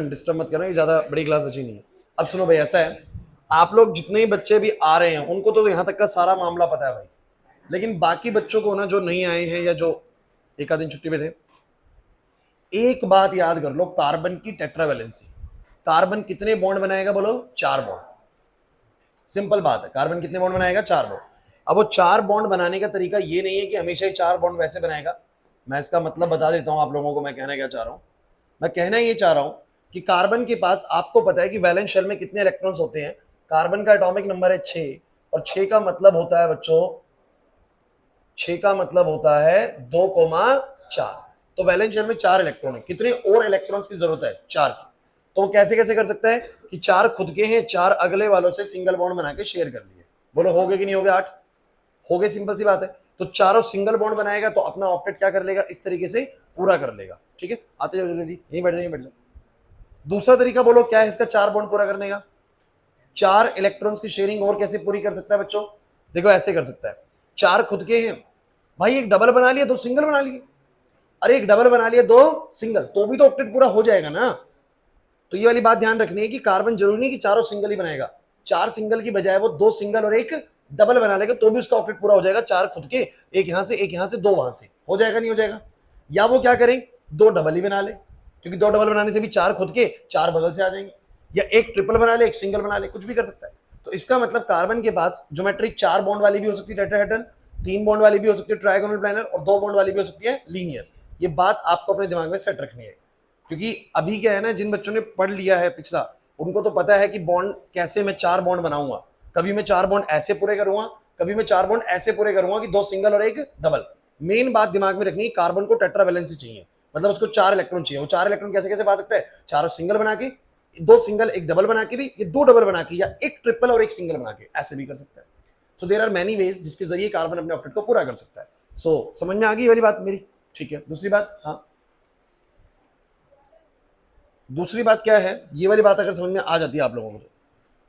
Disturb मत करना, ये ज्यादा बड़ी क्लास बची नहीं है। अब सुनो भाई, ऐसा है, आप लोग जितने ही बच्चे भी आ रहे हैं उनको तो यहाँ तक का सारा मामला पता है भाई, लेकिन बाकी बच्चों को ना, जो नहीं आए हैं या जो एक आध दिन छुट्टी पे थे, एक बात याद कर लो, कार्बन की टेट्रावैलेंसी। कार्बन कितने बॉन्ड बनाएगा बोलो? 4 बॉन्ड। सिंपल बात है, कार्बन कितने बॉन्ड बनाएगा? 4 बॉन्ड। अब वो 4 बॉन्ड बनाने का तरीका ये नहीं है कि हमेशा ही 4 बॉन्ड वैसे बनाएगा। मैं इसका मतलब बता देता हूं आप लोगों को, मैं कहना क्या चाह रहा हूं। मैं कहना ये चाह रहा हूं कि कार्बन के पास, आपको पता है कि वैलेंस शेल में कितने इलेक्ट्रॉन्स होते हैं? कार्बन का एटॉमिक नंबर है 6, और 6 का मतलब होता है बच्चों, 6 का मतलब होता है 2,4। तो वैलेंस शेल में 4 इलेक्ट्रॉन है। कितने और इलेक्ट्रॉन्स की जरूरत है? 4 की। तो वो कैसे कैसे कर सकता है कि 4 खुद के हैं, 4 अगले वालों से सिंगल बॉन्ड बना के शेयर कर लिए। बोलो हो गए कि नहीं हो गए? 8 हो गए, सिंपल सी बात है। तो चारों सिंगल बॉन्ड बनाएगा तो अपना ऑक्टेट क्या कर लेगा? इस तरीके से पूरा कर लेगा। ठीक है, आते जाओ जल्दी, यहीं बैठ जाओ, यहीं बैठ जाओ। दूसरा तरीका बोलो क्या है इसका 4 बॉन्ड पूरा करने का? 4 इलेक्ट्रॉन्स की शेयरिंग और कैसे पूरी कर सकता है बच्चों? देखो ऐसे कर सकता है, 4 खुद के हैं भाई, एक डबल बना लिया, 2 सिंगल बना लिए। अरे एक डबल बना लिया, 2 सिंगल, तो भी तो ऑक्टेट पूरा हो जाएगा ना। तो ये वाली बात ध्यान रखनी है कि कार्बन जरूरी नहीं कि चारों सिंगल ही बनाएगा। 4 सिंगल की बजाय वो 2 सिंगल और एक डबल बना लेगा तो भी उसका ऑक्टेट पूरा हो जाएगा। 4 खुद के, एक यहां से, एक यहां से, 2 वहां से, हो जाएगा नहीं हो जाएगा? या वो क्या करें, 2 डबल ही बना ले, क्योंकि 2 डबल बनाने से भी 4 खुद के, 4 बगल से आ जाएंगे। या एक ट्रिपल बना ले, एक सिंगल बना ले, कुछ भी कर सकता है। तो इसका मतलब कार्बन के पास ज्योमेट्रिक 4 बॉन्ड वाली भी हो सकती है टेट्राहेड्रल, 3 बॉन्ड वाली भी हो सकती है ट्रायगोनल प्लानर, और 2 बॉन्ड वाली भी हो सकती है लीनियर। ये बात आपको अपने दिमाग में सेट रखनी है, क्योंकि अभी क्या है ना, जिन बच्चों ने पढ़ लिया है पिछला, उनको तो पता है कि बॉन्ड कैसे मैं 4 बॉन्ड बनाऊंगा। कभी मैं 4 बॉन्ड ऐसे पूरे करूंगा, कभी मैं 4 बॉन्ड ऐसे पूरे करूंगा कि 2 सिंगल और एक डबल। मेन बात दिमाग में रखनी है, कार्बन को टेट्रावैलेंसी चाहिए, मतलब उसको 4 इलेक्ट्रॉन चाहिए। वो 4 इलेक्ट्रॉन कैसे कैसे पा सकता है? चारों सिंगल बना के, 2 सिंगल एक डबल बना के भी, ये 2 डबल बना के, या एक ट्रिपल और एक सिंगल बना के, ऐसे भी कर सकता है। So there are many ways जिसके जरिए कार्बन अपने ऑक्टेट को पूरा कर सकता है। सो समझ में आ गई वाली बात मेरी? ठीक है, दूसरी बात, हाँ दूसरी बात क्या है, ये वाली बात अगर समझ में आ जाती है आप लोगों को,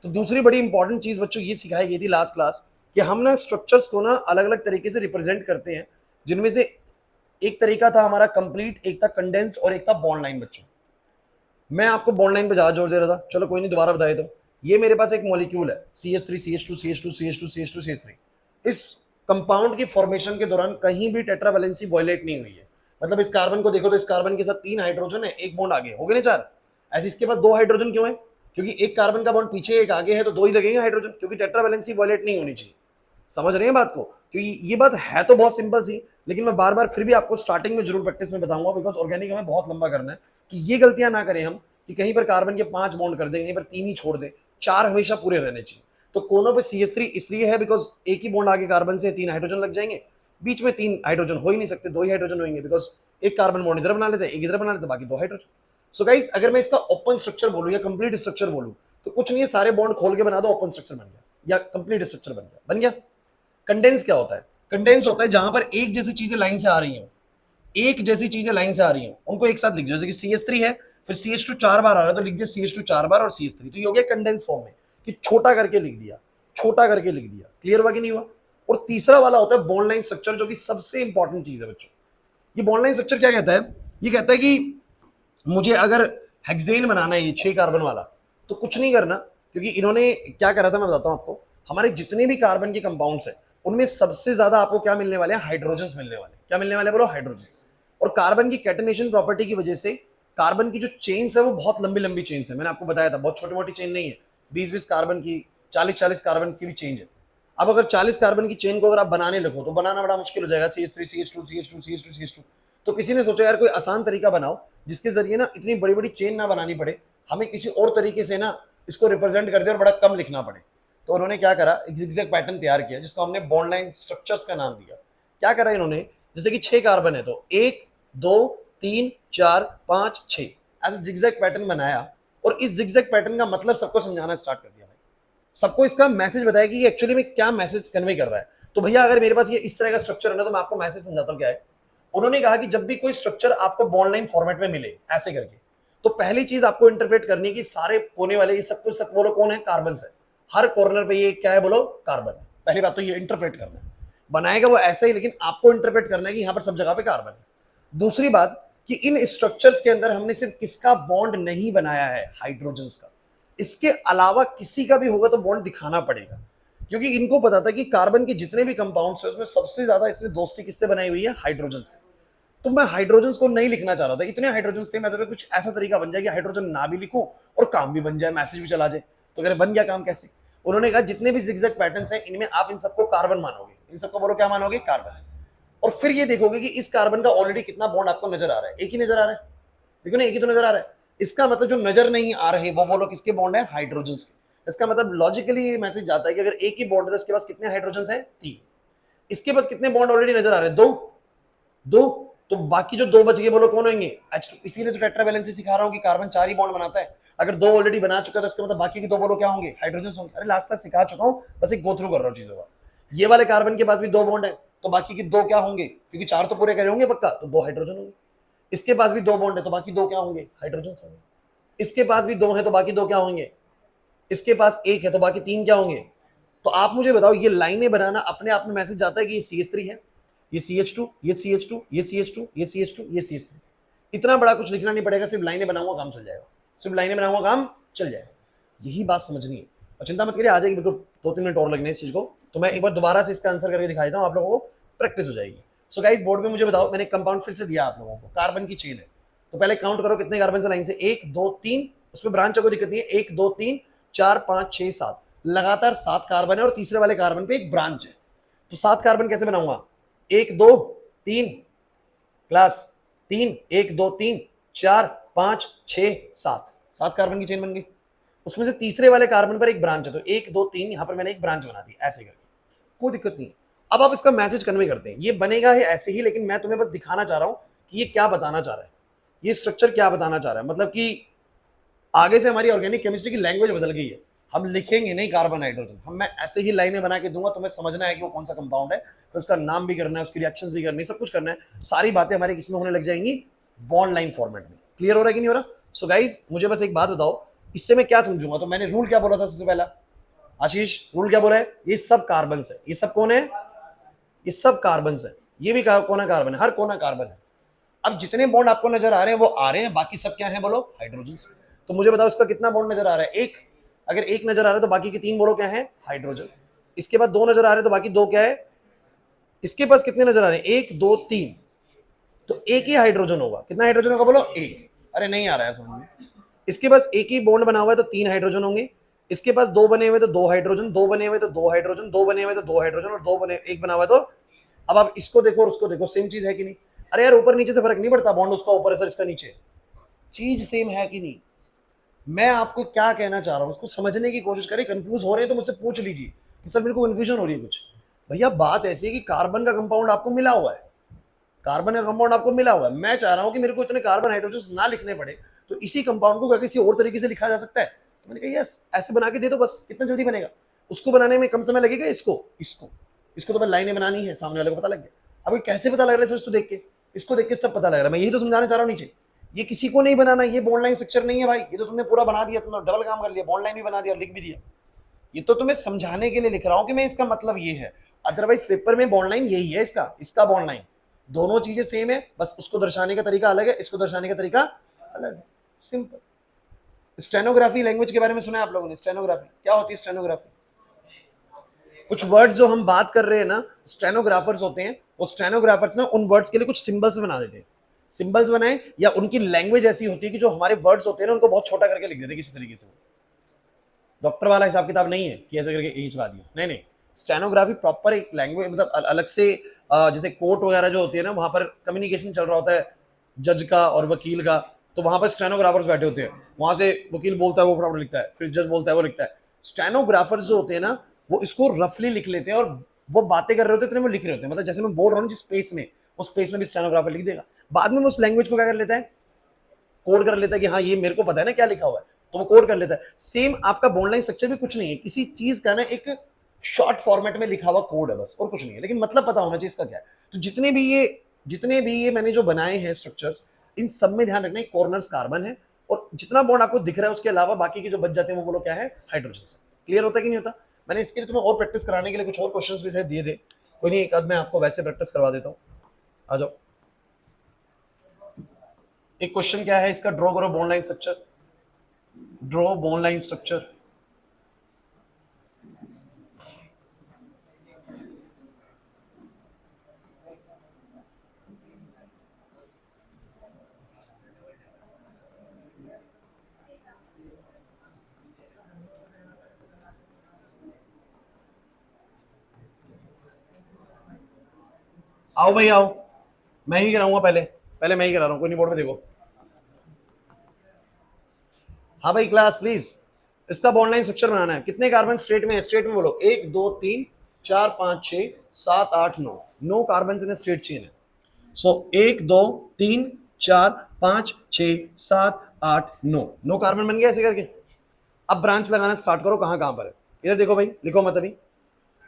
तो दूसरी बड़ी इंपॉर्टेंट चीज बच्चों ये सिखाई गई थी लास्ट क्लास, कि हम ना स्ट्रक्चर्स को ना अलग अलग तरीके से रिप्रेजेंट करते हैं, जिनमें से एक तरीका था हमारा कंप्लीट, एक था कंडेंस्ड, और एक था बॉन्ड लाइन। बच्चों मैं आपको बॉन्ड लाइन पे ज्यादा जोर दे रहा था, चलो कोई नहीं, दोबारा बताए तो। ये मेरे पास एक मॉलिक्यूल है CH3 CH2 CH2 CH2 CH2 CH3। इस कंपाउंड की फॉर्मेशन के दौरान कहीं भी टेट्रावैलेंसी वायलेट नहीं हुई है। मतलब इस कार्बन को देखो तो इस कार्बन के साथ 3 हाइड्रोजन है, एक बॉन्ड आगे, हो गए ना 4। ऐसे इसके पास 2 हाइड्रोजन क्यों है? क्योंकि एक कार्बन का बॉन्ड पीछे एक आगे है, तो 2 ही लगेंगे हाइड्रोजन, क्योंकि टेट्रावैलेंसी वायलेट नहीं होनी चाहिए। समझ रहे हैं बात को? क्योंकि ये बात है तो बहुत सिंपल सी, लेकिन मैं बार बार फिर भी आपको स्टार्टिंग में जरूर प्रैक्टिस में बताऊंगा, बिकॉज ऑर्गेनिक हमें बहुत लंबा करना है। तो ये गलतियां ना करें हम, कि कहीं पर कार्बन के 5 बॉन्ड कर दें, कहीं पर 3 ही छोड़ दें। 4 हमेशा पूरे रहने चाहिए। तो कोनों पे CH3 इसलिए है बिकॉज एक ही बॉन्ड आगे कार्बन से 3 हाइड्रोजन लग जाएंगे, बीच में 3 हाइड्रोजन हो ही नहीं सकते, 2 ही हाइड्रोजन होंगे, बिकॉज एक कार्बन बॉन्ड इधर बना लेते हैं, एक इधर बना लेते हैं, बाकी 2 हाइड्रोजन। सो गाइस, अगर मैं इसका ओपन स्ट्रक्चर बोलूं या कंप्लीट स्ट्रक्चर बोलूं, तो कुछ नहीं है, सारे बॉन्ड खोल के बना दो, ओपन स्ट्रक्चर बन गया, या कंप्लीट स्ट्रक्चर बन गया, बन गया। कंडेंस क्या होता है? कंडेंस होता है जहां पर एक जैसी चीजें लाइन से आ रही हो, एक जैसी चीजें लाइन से आ रही हो, उनको एक साथ लिख दो। जैसे कि CH3 है, फिर CH2 4 बार आ रहा है, तो लिख दिया CH2 4 बार और CH3, तो ये हो गया कंडेंस फॉर्म में, कि छोटा करके लिख दिया, छोटा करके लिख दिया। क्लियर हुआ कि नहीं हुआ? और तीसरा वाला होता है बॉन्ड लाइन स्ट्रक्चर, जो कि सबसे इंपॉर्टेंट चीज है बच्चों। ये बॉन्ड लाइन स्ट्रक्चर क्या कहता है? ये कहता है कि मुझे अगर हेक्सेन बनाना है, ये 6 कार्बन वाला, तो कुछ नहीं करना, क्योंकि इन्होंने क्या करा था मैं बताता हूं आपको। हमारे जितने भी कार्बन के कंपाउंड्स हैं, उनमें सबसे ज्यादा आपको क्या मिलने वाले हैं? हाइड्रोजन मिलने वाले। क्या मिलने वाले बोलो? हाइड्रोजन। और कार्बन की कैटेनेशन प्रॉपर्टी की वजह से कार्बन की जो चेन्स है वो बहुत लंबी लंबी चेन्स है। मैंने आपको बताया था, बहुत छोटी मोटी चेन नहीं है, 20-20 कार्बन की, 40-40 कार्बन की भी चेन है। अब अगर 40 कार्बन की चेन को अगर आप बनाने लगो तो बनाना बड़ा मुश्किल हो जाएगा, CH3 CH2 CH2 CH2 CH2। तो किसी ने सोचा यार कोई आसान तरीका बनाओ जिसके जरिए ना इतनी बड़ी बड़ी चेन ना बनानी पड़े, हमें किसी और तरीके से ना इसको रिप्रेजेंट कर दे और बड़ा कम लिखना पड़े। तो उन्होंने क्या करा, एक जिगजैग पैटर्न तैयार किया, जिसको हमने बॉन्ड लाइन स्ट्रक्चर्स का नाम दिया। क्या करा इन्होंने, जैसे कि 6 कार्बन है, तो 1 2 3 4 5 6 ऐसे जिगजैग पैटर्न बनाया, और इस जिगजैग पैटर्न का मतलब सबको समझाना स्टार्ट कर दिया भाई। सबको इसका मैसेज बताया कि ये एक्चुअली में क्या मैसेज कन्वे कर रहा है। तो भैया अगर मेरे पास ये इस तरह का स्ट्रक्चर है ना, तो मैं आपको मैसेज समझाता हूँ क्या है। उन्होंने कहा कि जब भी कोई स्ट्रक्चर आपको बॉन्ड लाइन फॉर्मेट में मिले ऐसे करके, तो पहली चीज आपको इंटरप्रेट करनी है कि सारे कोने वाले ये सब कुछ सब बोलो कौन है? कार्बन से। हर कॉर्नर पे ये क्या है बोलो? कार्बन है। पहली बात तो ये इंटरप्रेट करना है। बनाएगा वो ऐसे ही, लेकिन आपको इंटरप्रेट करना है कि यहां पर सब जगह पे कार्बन है। दूसरी बात, कि इन स्ट्रक्चर्स के अंदर हमने सिर्फ किसका बॉन्ड नहीं बनाया है, हाइड्रोजन्स का, इसके अलावा किसी का भी होगा तो बॉन्ड दिखाना पड़ेगा, क्योंकि इनको पता था कि कार्बन के जितने भी कंपाउंड्स हैं उसमें सबसे ज्यादा इसने दोस्ती किससे बनाई हुई है, हाइड्रोजन से। तो मैं हाइड्रोजन को नहीं लिखना चाह रहा था, इतने हाइड्रोजन थे, मैं तो कुछ ऐसा तरीका बन जाए कि हाइड्रोजन ना भी लिखूं और काम भी बन जाए, मैसेज भी चला जाए। तो कह बन गया काम कैसे? उन्होंने कहा जितने भी जिगजैग पैटर्न्स हैं इनमें आप इन सबको कार्बन मानोगे, इन सबको बोलो क्या मानोगे, कार्बन। और फिर ये देखोगे कि इस कार्बन का ऑलरेडी कितना बॉन्ड आपको नजर आ रहा है, एक ही नजर आ रहा है, देखो ना, एक ही तो नजर आ रहा है। इसका मतलब जो नजर नहीं आ रहे वो बोलो किसके बॉन्ड है, हाइड्रोजन के। इसका मतलब लॉजिकली ये मैसेज जाता है कि अगर एक ही बॉन्ड है तो इसके पास कितने हाइड्रोजन है, 3। इसके पास कितने बॉन्ड ऑलरेडी नजर आ रहे हैं, 2 2। तो बाकी जो 2 बच गए बोलो कौन होंगे, H2। इसीलिए तो टेट्रावैलेंसी सिखा रहा हूं कि कार्बन 4 ही बॉन्ड बनाता है। अगर 2 ऑलरेडी बना चुका है तो इसका मतलब बाकी के 2 बोलो क्या होंगे, हाइड्रोजन होंगे। अरे लास्ट क्लास सिखा चुका हूं, बस एक गो थ्रू कर रहा हूं चीजों का। ये वाले कार्बन के पास भी 2 बॉन्ड है तो बाकी के 2 क्या होंगे, क्योंकि 4 तो पूरे करे होंगे पक्का, तो 2 हाइड्रोजन होंगे। इसके पास भी 2 बॉन्ड है तो बाकी 2 क्या होंगे, हाइड्रोजन होंगे। इसके पास भी 2 है तो बाकी 2 क्या होंगे, इसके पास 1 है तो बाकी 3 क्या होंगे। तो आप मुझे बताओ, ये लाइनें बनाना अपने आप में मैसेज जाता है कि ये CH3 है, ये CH2, ये CH2, ये CH2, ये CH2, ये CH3। इतना बड़ा कुछ लिखना नहीं पड़ेगा, सिर्फ लाइनें बनाऊंगा काम चल जाएगा, सिर्फ लाइनें बनाऊंगा काम चल जाएगा। यही बात समझनी है और चिंता मत करिए, आ जाएगी बिल्कुल, 2-3 मिनट और लगने इस चीज को। तो मैं एक बार दोबारा से इसका आंसर करके दिखा देता हूँ, आप लोगों को प्रैक्टिस हो जाएगी। सो गाइस बोर्ड में मुझे बताओ, मैंने कंपाउंड फिर से दिया आप लोगों को, कार्बन की चेन है, तो पहले काउंट करो कितने कार्बन से लाइन से, 1 2 3, उसमें ब्रांच कोई दिक्कत नहीं है, 1 2 3 4 5 6 7, लगातार 7 कार्बन है और तीसरे वाले कार्बन पे एक ब्रांच है। तो 7 कार्बन कैसे बनाऊंगा, 1 2 3 क्लास 3, 1 2 3 4 5 6 7, 7 कार्बन की चेन बन गई। उसमें से तीसरे वाले कार्बन पर एक ब्रांच है, तो 1 2 3 यहां पर मैंने एक ब्रांच बना दी ऐसे करके, कोई दिक्कत नहीं है। अब आप इसका मैसेज कन्वे करते हैं, ये बनेगा है ऐसे ही, लेकिन मैं तुम्हें बस दिखाना चाह रहा हूं कि ये क्या बताना चाह रहा है, ये स्ट्रक्चर क्या बताना चाह रहा है। मतलब कि आगे से हमारी ऑर्गेनिक केमिस्ट्री की लैंग्वेज बदल गई है, हम लिखेंगे नहीं कार्बन हाइड्रोजन, हम मैं ऐसे ही लाइनें बना के दूंगा, तुम्हें समझना है कि वो कौन सा कंपाउंड है, तो उसका नाम भी करना है, उसकी रिएक्शंस भी करनी है, सब कुछ करना है। सारी बातें हमारी किसमें होने लग जाएंगी, बॉन्ड लाइन फॉर्मेट में। क्लियर हो रहा है कि नहीं हो रहा? सो गाइस मुझे बस एक बात बताओ, इससे मैं क्या समझूंगा। तो मैंने रूल क्या बोला था सबसे पहला, आशीष रूल क्या बोला है, ये सब कार्बन है, ये सब कौन है, ये सब कार्बन है, ये भी कोना कार्बन है, हर कोना कार्बन है। अब जितने बॉन्ड आपको नजर आ रहे हैं वो आ रहे हैं, बाकी सब क्या है बोलो, हाइड्रोजन। तो मुझे बताओ इसका कितना बॉन्ड नजर आ रहा है, एक। अगर एक नजर आ रहा है तो बाकी के 3 बोलो क्या है, हाइड्रोजन। इसके बाद 2 नजर आ रहे हैं तो बाकी 2 क्या है, इसके पास कितने नजर आ रहे हैं, 1 2 3, तो एक ही हाइड्रोजन होगा। कितना हाइड्रोजन होगा बोलो, एक। अरे नहीं आ रहा है समझ में। इसके पास एक ही बॉन्ड बना हुआ है तो 3 हाइड्रोजन होंगे। इसके पास 2 बने हुए तो 2 हाइड्रोजन, 2 बने हुए तो 2 हाइड्रोजन, 2 बने हुए तो 2 हाइड्रोजन, और 2 बने, एक बना हुआ है तो। अब आप इसको देखो और उसको देखो, सेम चीज है कि नहीं? अरे यार ऊपर नीचे से फर्क नहीं पड़ता, बॉन्ड उसका ऊपर है सर, इसका नीचे, चीज सेम है कि नहीं? मैं आपको क्या कहना चाह रहा हूं उसको समझने की कोशिश करें। कंफ्यूज हो रहे हैं तो मुझसे पूछ लीजिए कि सर मेरे को कंफ्यूजन हो रही है कुछ। भैया बात ऐसी है कि कार्बन का कंपाउंड आपको मिला हुआ है, कार्बन का कंपाउंड आपको मिला हुआ है, मैं चाह रहा हूं कि मेरे को इतने कार्बन हाइड्रोजन ना लिखने पड़े, तो इसी कंपाउंड को किसी और तरीके से लिखा जा सकता है। तो मैंने कहा यस, ऐसे बना के दे दो बस, कितना जल्दी बनेगा। उसको बनाने में कम समय लगेगा, इसको इसको इसको तो मैं लाइनें बनानी है, सामने वाले को पता लग गया। अब कैसे पता लग रहा है सर, इसको देख के सब पता लग रहा है, मैं यही तो समझाना चाह रहा हूँ। नीचे ये किसी को नहीं बनाना, ये बॉन्ड लाइन स्ट्रक्चर नहीं है भाई, ये तो तुमने पूरा बना दिया, तुमने डबल काम कर लिया, बॉन्ड लाइन भी बना दिया और लिख भी दिया। ये तो तुम्हें समझाने के लिए लिख रहा हूं कि मैं इसका मतलब ये है, अदरवाइज पेपर में बॉन्ड लाइन यही है, इसका बॉन्ड लाइन, दोनों चीजें सेम है, बस उसको दर्शाने का तरीका अलग है, इसको दर्शाने का तरीका अलग है, सिंपल। स्टेनोग्राफी लैंग्वेज के बारे में सुना है आप लोगों ने? स्टेनोग्राफी क्या होती है? स्टेनोग्राफी कुछ वर्ड्स जो हम बात कर रहे हैं ना, स्टेनोग्राफर्स होते हैं, वो स्टेनोग्राफर्स ना उन वर्ड्स के लिए कुछ सिंबल्स बना देते हैं। सिंबल्स बनाए, या उनकी लैंग्वेज ऐसी होती है कि जो हमारे वर्ड्स होते हैं ना उनको बहुत छोटा करके लिख देते हैं किसी तरीके से। डॉक्टर वाला हिसाब किताब नहीं है कि ऐसे करके यही चला दिया, नहीं नहीं। स्टेनोग्राफी प्रॉपर एक लैंग्वेज, मतलब अलग से, जैसे कोर्ट वगैरह जो होती है ना, वहां पर कम्युनिकेशन चल रहा होता है जज का और वकील का, तो वहां पर स्टेनोग्राफर्स बैठे होते हैं, वहां से वकील बोलता है वो फटाफट लिखता है, फिर जज बोलता है वो लिखता है। स्टेनोग्राफर्स जो होते हैं ना वो इसको रफली लिख लेते हैं, और वो बातें कर रहे होते हैं इतने वो लिख रहे होते हैं, मतलब जैसे मैं बोल रहा हूँ जिस स्पेस में, उस स्पेस में भी स्टेनोग्राफर लिख देगा। बाद में वो उस लैंग्वेज को क्या कर लेता है, कोड कर लेता है कि हाँ ये मेरे को पता है ना क्या लिखा हुआ है, तो वो कोड कर लेता है। सेम आपका बॉन्ड लाइन स्ट्रक्चर भी कुछ नहीं है, किसी चीज का ना एक शॉर्ट फॉर्मेट में लिखा हुआ कोड है बस, और कुछ नहीं है, लेकिन मतलब पता होना चाहिए इसका क्या है। तो जितने भी ये मैंने जो बनाए हैं स्ट्रक्चर्स, इन सब में ध्यान रखना कॉर्नर्स कार्बन है, और जितना बॉन्ड आपको दिख रहा है उसके अलावा बाकी के जो बच जाते हैं वो बोलो क्या है, हाइड्रोजन से। क्लियर होता है कि नहीं होता? मैंने इसके लिए तुम्हें और प्रैक्टिस कराने के लिए कुछ और क्वेश्चंस भी शायद दिए थे, कोई नहीं, एक आध मैं आपको वैसे प्रैक्टिस करवा देता हूँ, आ जाओ। एक क्वेश्चन क्या है इसका, ड्रॉ करो bond line structure, draw bond line structure. आओ भाई आओ, मैं ही कराऊंगा, पहले पहले मैं ही करा रहा हूं, कोई नहीं, बोर्ड पे देखो। हाँ भाई क्लास प्लीज, इसका बॉन्ड लाइन स्ट्रक्चर बनाना है। कितने कार्बन स्ट्रेट में है, स्ट्रेट में बोलो, 1 2 3 4 5 6 7 8 9, 9 कार्बन इन स्ट्रेट चेन है। सो 1 2 3 4 5 6 7 8 9, 9 कार्बन बन गया ऐसे करके। अब ब्रांच लगाना स्टार्ट करो, कहां कहां पर है, इधर देखो भाई, लिखो मत अभी।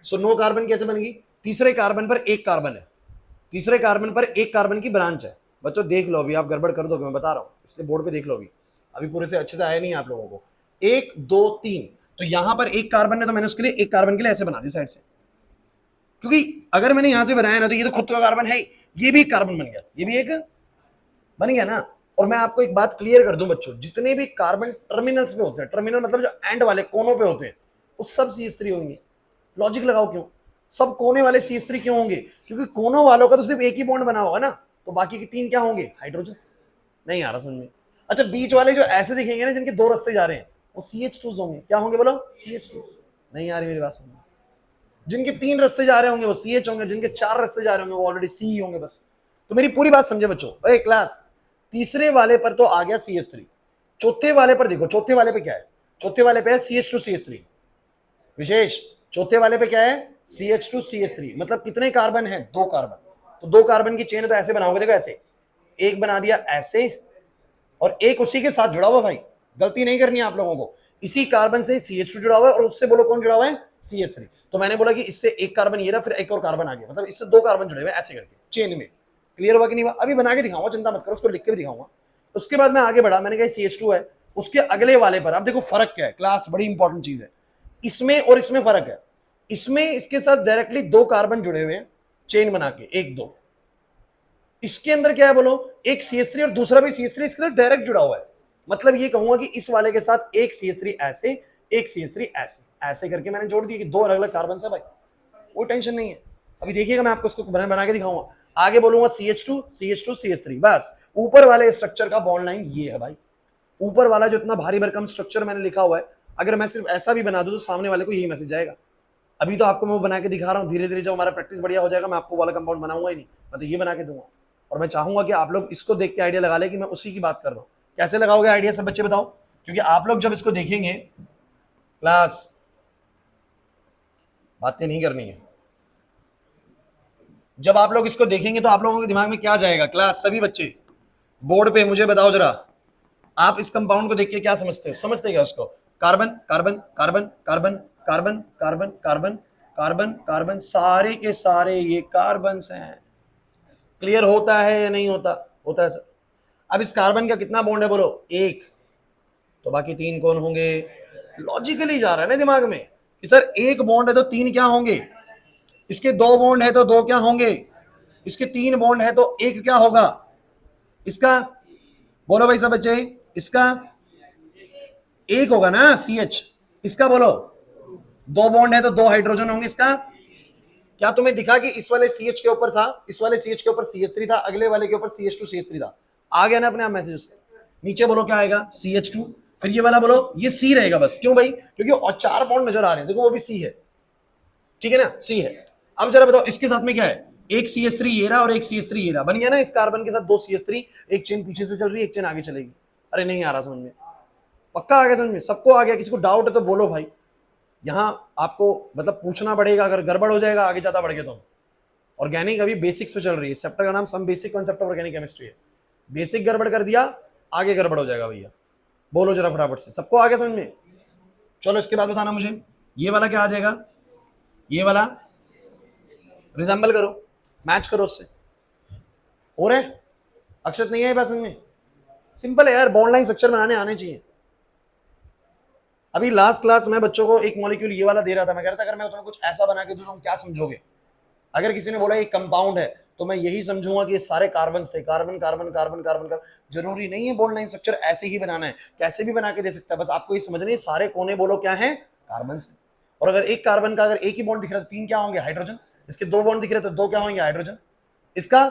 सो 9 कार्बन कैसे बनेगी, तीसरे कार्बन पर एक कार्बन है, तीसरे कार्बन पर एक कार्बन की ब्रांच है। बच्चों देख लो, अभी आप गड़बड़ कर दोगे, मैं बता रहा हूं, इसलिए बोर्ड पे देख लो, अभी पूरे से अच्छे से आया नहीं आप लोगों को। 1 2 3, तो यहां पर एक कार्बन है, तो मैंने उसके लिए एक कार्बन के लिए ऐसे बना दी साइड से, क्योंकि अगर मैंने यहां से बनाया ना तो ये तो खुद का कार्बन है, ये भी एक कार्बन बन गया, ये भी एक बन गया ना। और मैं आपको एक बात क्लियर कर दूं बच्चों, जितने भी कार्बन टर्मिनल्स पे होते हैं, टर्मिनल मतलब जो एंड वाले कोनों पे होते हैं, वो सब CH3 होंगे। लॉजिक लगाओ, क्यों सब कोने वाले CH3 क्यों होंगे, क्योंकि कोनों वालों का तो सिर्फ एक ही बॉन्ड बना होगा ना, तो बाकी के 3 क्या होंगे, हाइड्रोजन। नहीं आ रहा समझ में। अच्छा, बीच वाले जो ऐसे दिखेंगे ना, जिनके 2 रास्ते जा रहे हैं, वो CH2 होंगे। क्या होंगे बोलो, CH2। नहीं आ रही मेरी बात समझ में। जिनके 3 रास्ते जा रहे होंगे वो CH होंगे, जिनके 4 रास्ते जा रहे होंगे वो ऑलरेडी C होंगे बस। तो मेरी पूरी बात समझे बच्चों। ओए क्लास, तीसरे वाले पर तो आ गया CH3, चौथे वाले पर देखो, चौथे वाले पे क्या है, चौथे वाले पे है CH2 CH3। विशेष, चौथे वाले पे क्या है, CH2 CH3, मतलब कितने कार्बन है, 2 कार्बन। तो 2 कार्बन की चेन है, तो ऐसे बनाओगे, देखो ऐसे, एक बना दिया ऐसे, और एक उसी के साथ जुड़ा हुआ। भाई गलती नहीं करनी है आप लोगों को, इसी कार्बन से CH2 जुड़ा हुआ है, और उससे बोलो कौन जुड़ा हुआ है, CH3। तो मैंने बोला कि इससे एक कार्बन ये रहा, फिर एक और कार्बन आ गया, मतलब इससे 2 कार्बन जुड़े हुए ऐसे करके चेन में। क्लियर हुआ कि नहीं हुआ, अभी बना के दिखाऊंगा, चिंता मत करो, उसको लिख के भी दिखाऊंगा। उसके बाद मैं आगे बढ़ा, मैंने कहा CH2 है, उसके अगले वाले पर अब देखो फर्क क्या है क्लास, बड़ी इंपॉर्टेंट चीज है, इसमें और इसमें फर्क है। इसमें इसके साथ डायरेक्टली 2 कार्बन जुड़े हुए हैं चेन बना के, 1 2। इसके अंदर क्या है बोलो, एक CH3 और दूसरा भी CH3 इसके साथ डायरेक्ट जुड़ा हुआ है। मतलब ये कहूंगा कि इस वाले के साथ एक CH3 ऐसे, एक CH3 ऐसे, ऐसे करके मैंने जोड़ दिया कि 2 अलग अलग कार्बन है भाई, वो टेंशन नहीं है। अभी देखिएगा, मैं आपको इसको बना के दिखाऊंगा, आगे बोलूंगा CH2 CH2 CH3, बस। ऊपर वाले स्ट्रक्चर का बॉन्ड लाइन ये है भाई, ऊपर वाला जो इतना भारी भरकम स्ट्रक्चर मैंने लिखा हुआ है, अगर मैं सिर्फ ऐसा भी बना दूं तो सामने वाले को यही मैसेज जाएगा। अभी तो आपको मैं बना के दिखा रहा हूँ, धीरे धीरे जब हमारा प्रैक्टिस बढ़िया हो जाएगा, मैं आपको वाला कंपाउंड बनाऊंगा ही नहीं, मैं तो ये बना के दूंगा। और मैं चाहूंगा कि आप लोग इसको देख के आइडिया लगा ले कि मैं उसी की बात कर रहा हूँ। कैसे लगाओगे आइडिया, सब बच्चे बताओ, क्योंकि आप लोग जब इसको देखेंगे, क्लास बातें नहीं करनी है, जब आप लोग इसको देखेंगे तो आप लोगों के दिमाग में क्या जाएगा, क्लास सभी बच्चे बोर्ड पे मुझे बताओ जरा, आप इस कंपाउंड को देख के क्या समझते हो, समझते क्या उसको, carbon carbon carbon carbon carbon carbon carbon carbon carbon, सारे के सारे ये कार्बन हैं। क्लियर होता है या नहीं होता, होता है सर। अब इस कार्बन का कितना बॉन्ड है बोलो, 1, तो बाकी 3 कौन होंगे, लॉजिकली जा रहा है ना दिमाग में कि सर 1 बॉन्ड है तो 3 क्या होंगे, इसके 2 बॉन्ड है तो 2 क्या होंगे, इसके 3 बॉन्ड है तो 1 क्या होगा, इसका बोलो भाई सब बच्चे, इसका 1 होगा ना CH, इसका बोलो 2 बॉन्ड है तो 2 हाइड्रोजन होंगे, इसका क्या तुम्हें दिखा कि इस वाले CH के ऊपर था, इस वाले CH के ऊपर CH3 था, अगले वाले के ऊपर CH2 CH3 था, आ गया ना अपने आप मैसेज उसके नीचे। बोलो क्या आएगा, CH2, फिर ये वाला बोलो ये C रहेगा बस, क्यों भाई, क्योंकि और 4 बॉन्ड नजर आ रहे हैं, देखो वो भी C है, ठीक है ना, C है। अब जरा बताओ इसके साथ में क्या है, एक CH3 ये रहा और एक CH3 ये रहा, बन गया ना इस कार्बन के साथ 2 CH3, एक चेन पीछे से चल रही है, एक चेन आगे चलेगी। अरे नहीं आ रहा समझ में, पक्का आ गया समझ में, सबको आ गया, किसी को डाउट है तो बोलो भाई, यहां आपको मतलब पूछना पड़ेगा, अगर गड़बड़ हो जाएगा आगे ज्यादा बढ़ गया तो। ऑर्गेनिक अभी बेसिक्स पे चल रही है, चैप्टर का नाम some basic concept of organic chemistry है, बेसिक गड़बड़ कर दिया आगे गड़बड़ हो जाएगा भैया। बोलो जरा फटाफट से, सबको आ गया समझ में, चलो इसके बाद बताना मुझे, ये वाला क्या आ जाएगा, ये वाला रिजेंबल करो, मैच करो उससे, हो रहे अक्षत नहीं है बात समझ में, सिंपल है यार, बॉन्ड लाइन स्ट्रक्चर बनाने आने चाहिए। अभी लास्ट क्लास में बच्चों को एक मॉलिक्यूल ये वाला दे रहा था, मैं कह रहा था अगर मैं तुम्हें कुछ ऐसा बना के दूं तो तुम क्या समझोगे। अगर किसी ने बोला एक कंपाउंड है तो मैं यही समझूंगा कि ये सारे कार्बन थे, कार्बन कार्बन कार्बन कार्बन का। जरूरी नहीं है बॉन्ड लाइन स्ट्रक्चर ऐसे ही बनाना है, कैसे भी बना के दे सकता है, बस आपको ये समझना है सारे कोने बोलो क्या है, कार्बन से। और अगर एक कार्बन का अगर एक ही बॉन्ड दिख रहा है तो तीन क्या होंगे, हाइड्रोजन। इसके दो बॉन्ड दिख रहे तो दो क्या होंगे, हाइड्रोजन। इसका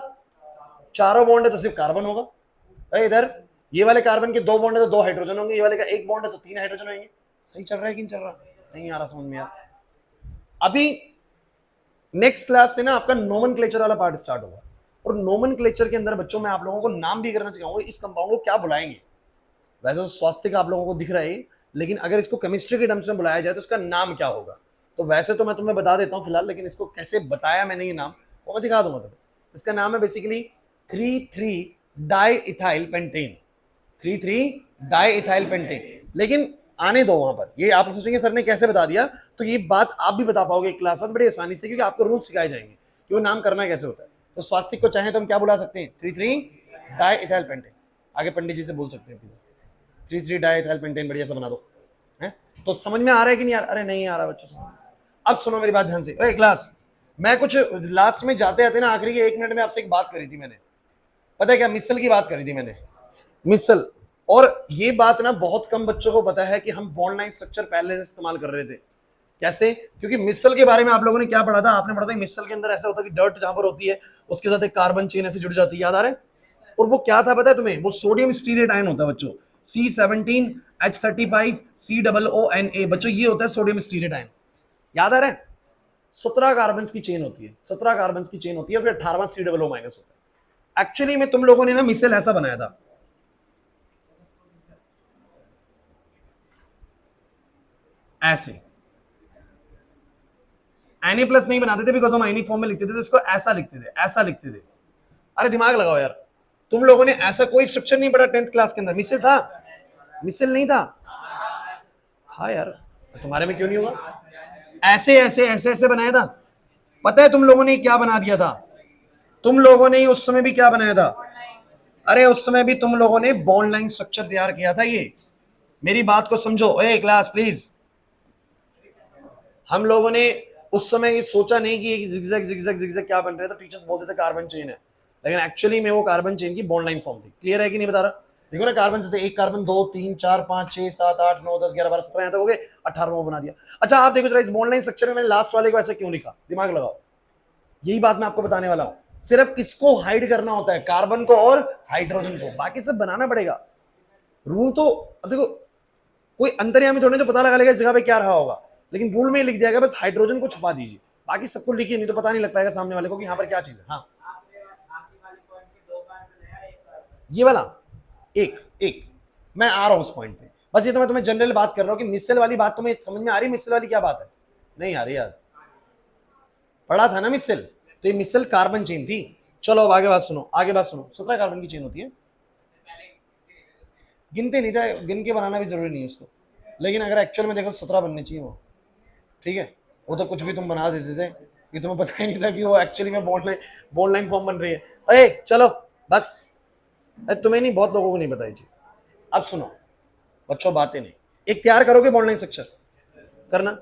चारों बॉन्ड है तो सिर्फ कार्बन होगा। इधर ये वाले कार्बन के दो बॉन्ड है तो दो हाइड्रोजन होंगे, ये वाले का एक बॉन्ड है तो तीन हाइड्रोजन होंगे। सही चल रहा है कि नहीं चल रहा, नहीं आ रहा समझ में यार। अभी नेक्स्ट क्लास से ना आपका नोमेनक्लेचर वाला पार्ट स्टार्ट होगा, और नोमेनक्लेचर के अंदर बच्चों में आप लोगों को नाम भी करना सिखाऊंगा, इस कंपाउंड को क्या बुलाएंगे। वैसे तो स्वास्थ्य का आप लोगों को दिख रहा है, लेकिन अगर इसको केमिस्ट्री के टर्म्स में बुलाया जाए तो इसका नाम क्या होगा। तो वैसे तो मैं तुम्हें बता देता हूं फिलहाल, लेकिन इसको कैसे बताया मैंने ये नाम वो मैं दिखा दूंगा तुम्हें। इसका नाम है basically 3,3 di ethyl pentane, 3,3 di ethyl pentane. लेकिन आने दो वहां पर, ये आप सोचेंगे सर ने कैसे बता दिया, तो ये बात आप भी बता पाओगे क्लास में बड़ी आसानी से, क्योंकि आपको रूल सिखाए जाएंगे कि वो नाम करना कैसे होता है। तो स्वास्थ्य को चाहे तो हम क्या बुला सकते हैं, 3,3 डाई इथाइल पेंटेन। आगे पंडित जी से बोल सकते हैं 3,3 डाई इथाइल पेंटेन, बढ़िया सा बना दो है। तो समझ में आ रहा है कि नहीं यार, अरे नहीं आ रहा बच्चों समझ। अब सुनो मेरी बात ध्यान से, ओए क्लास, मैं कुछ लास्ट में जाते आते ना आखिरी के 1 मिनट में आपसे एक बात करी थी मैंने, पता है क्या, मिसल की बात करी थी मैंने, मिसल। और ये बात ना बहुत कम बच्चों को पता है कि हम बॉन्ड लाइन स्ट्रक्चर पहले से इस्तेमाल कर रहे थे। कैसे, क्योंकि मिसल के बारे में आप लोगों ने क्या पढ़ा था, आपने पढ़ा था मिसल के अंदर ऐसा होता है कि डर्ट जहां पर होती है उसके साथ एक कार्बन चेन ऐसे जुड़ जाती है, याद आ रहा है। और वो क्या था पता है तुम्हें, वो सोडियम स्टीरेट आयन होता है बच्चों, C17H35 COONA, बच्चों ये होता है सोडियम स्टीरेट आयन, याद आ रहा है। 17 कार्बन की चेन होती है, 17 कार्बन की चेन होती है, फिर 18वां COO माइनस होता है। एक्चुअली में तुम लोगों ने ना मिसल ऐसा बनाया था, ऐसे Na प्लस नहीं बनाते थे बिकॉज हम आयनिक फॉर्म में लिखते थे, तो इसको ऐसा लिखते थे, ऐसा लिखते थे। अरे दिमाग लगाओ यार, तुम लोगों ने ऐसा कोई स्ट्रक्चर नहीं पढ़ा 10th क्लास के अंदर, मिसल था, मिसल नहीं था। हाँ यार, तो तुम्हारे में क्यों नहीं होगा, ऐसे ऐसे ऐसे ऐसे बनाया था। पता है तुम लोगों ने क्या बना दिया था, तुम लोगों ने उस समय भी क्या बनाया था, अरे उस समय भी तुम लोगों ने बॉन्ड लाइन स्ट्रक्चर तैयार किया था। ये मेरी बात को समझो, ए क्लास प्लीज। हम लोगों ने उस समय ये सोचा नहीं कि ये जिगजैग जिगजैग जिगजैग क्या बन रहा है, तो टीचर्स बोलते थे कार्बन चेन है, लेकिन एक्चुअली में वो कार्बन चेन की बॉन्ड लाइन फॉर्म थी। क्लियर है कि नहीं बता रहा, देखो ना कार्बन से एक कार्बन 2 3 4 5 6 7 8 9 10 11 12 17 यहाँ तक हो गए, 18वां बना दिया। अच्छा आप देखो जरा इस बॉन्ड लाइन स्ट्रक्चर में मैंने लास्ट वाले को ऐसे क्यों लिखा, दिमाग लगाओ, यही बात मैं आपको बताने वाला हूं। सिर्फ किसको हाइड करना होता है, कार्बन को और हाइड्रोजन को, बाकी सब बनाना पड़ेगा। रूल तो अब देखो, कोई अंतर्यामी थोड़ी जो पता लगा लेगा इस जगह पे क्या रहा होगा, लेकिन रूल में लिख दिया गया बस हाइड्रोजन को छुपा दीजिए, बाकी सबको लिखिए, नहीं तो पता नहीं लग पाएगा सामने वाले को कि यहाँ पर क्या चीज है। हाँ ये वाला एक एक, मैं आ रहा हूं उस पॉइंट पे, बस ये तो मैं तुम्हें जनरल बात कर रहा हूँ कि मिसल वाली बात तुम्हें समझ में आ रही, मिसल वाली क्या बात है, नहीं आ रही यार, पढ़ा था ना मिसल, तो ये मिसल कार्बन चेन थी। चलो अब आगे बात सुनो, आगे बात सुनो, 17 कार्बन की चेन होती है, गिनते नहीं था, गिन के बनाना भी जरूरी नहीं है उसको, लेकिन अगर एक्चुअल में देखो 17 बननी चाहिए वो, ठीक है। वो तो कुछ भी तुम बना देते थे, कि तुम्हें पता ही नहीं था कि वो एक्चुअली में बॉन्ड लाइन फॉर्म बन रही है। अरे चलो बस, अरे तुम्हें नहीं, बहुत लोगों को नहीं पता ये चीज। अब सुनो बच्चों, बातें नहीं, एक तैयार करोगे बॉन्ड लाइन स्ट्रक्चर, करना।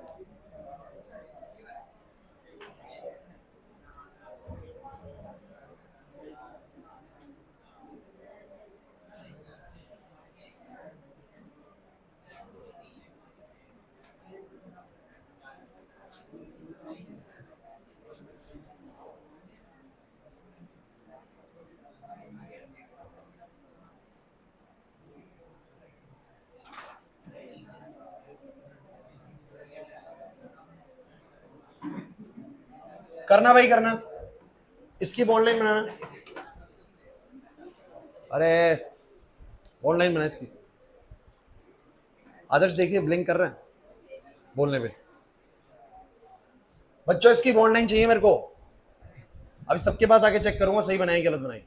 करना भाई करना, इसकी बॉन्ड लाइन बनाना, अरे बॉन्ड लाइन बना इसकी। आदर्श देखिए ब्लिंक कर रहे हैं बोलने पे, बच्चों इसकी बॉन्ड लाइन चाहिए मेरे को, अभी सबके पास आके चेक करूंगा सही बनाई गलत बनाई,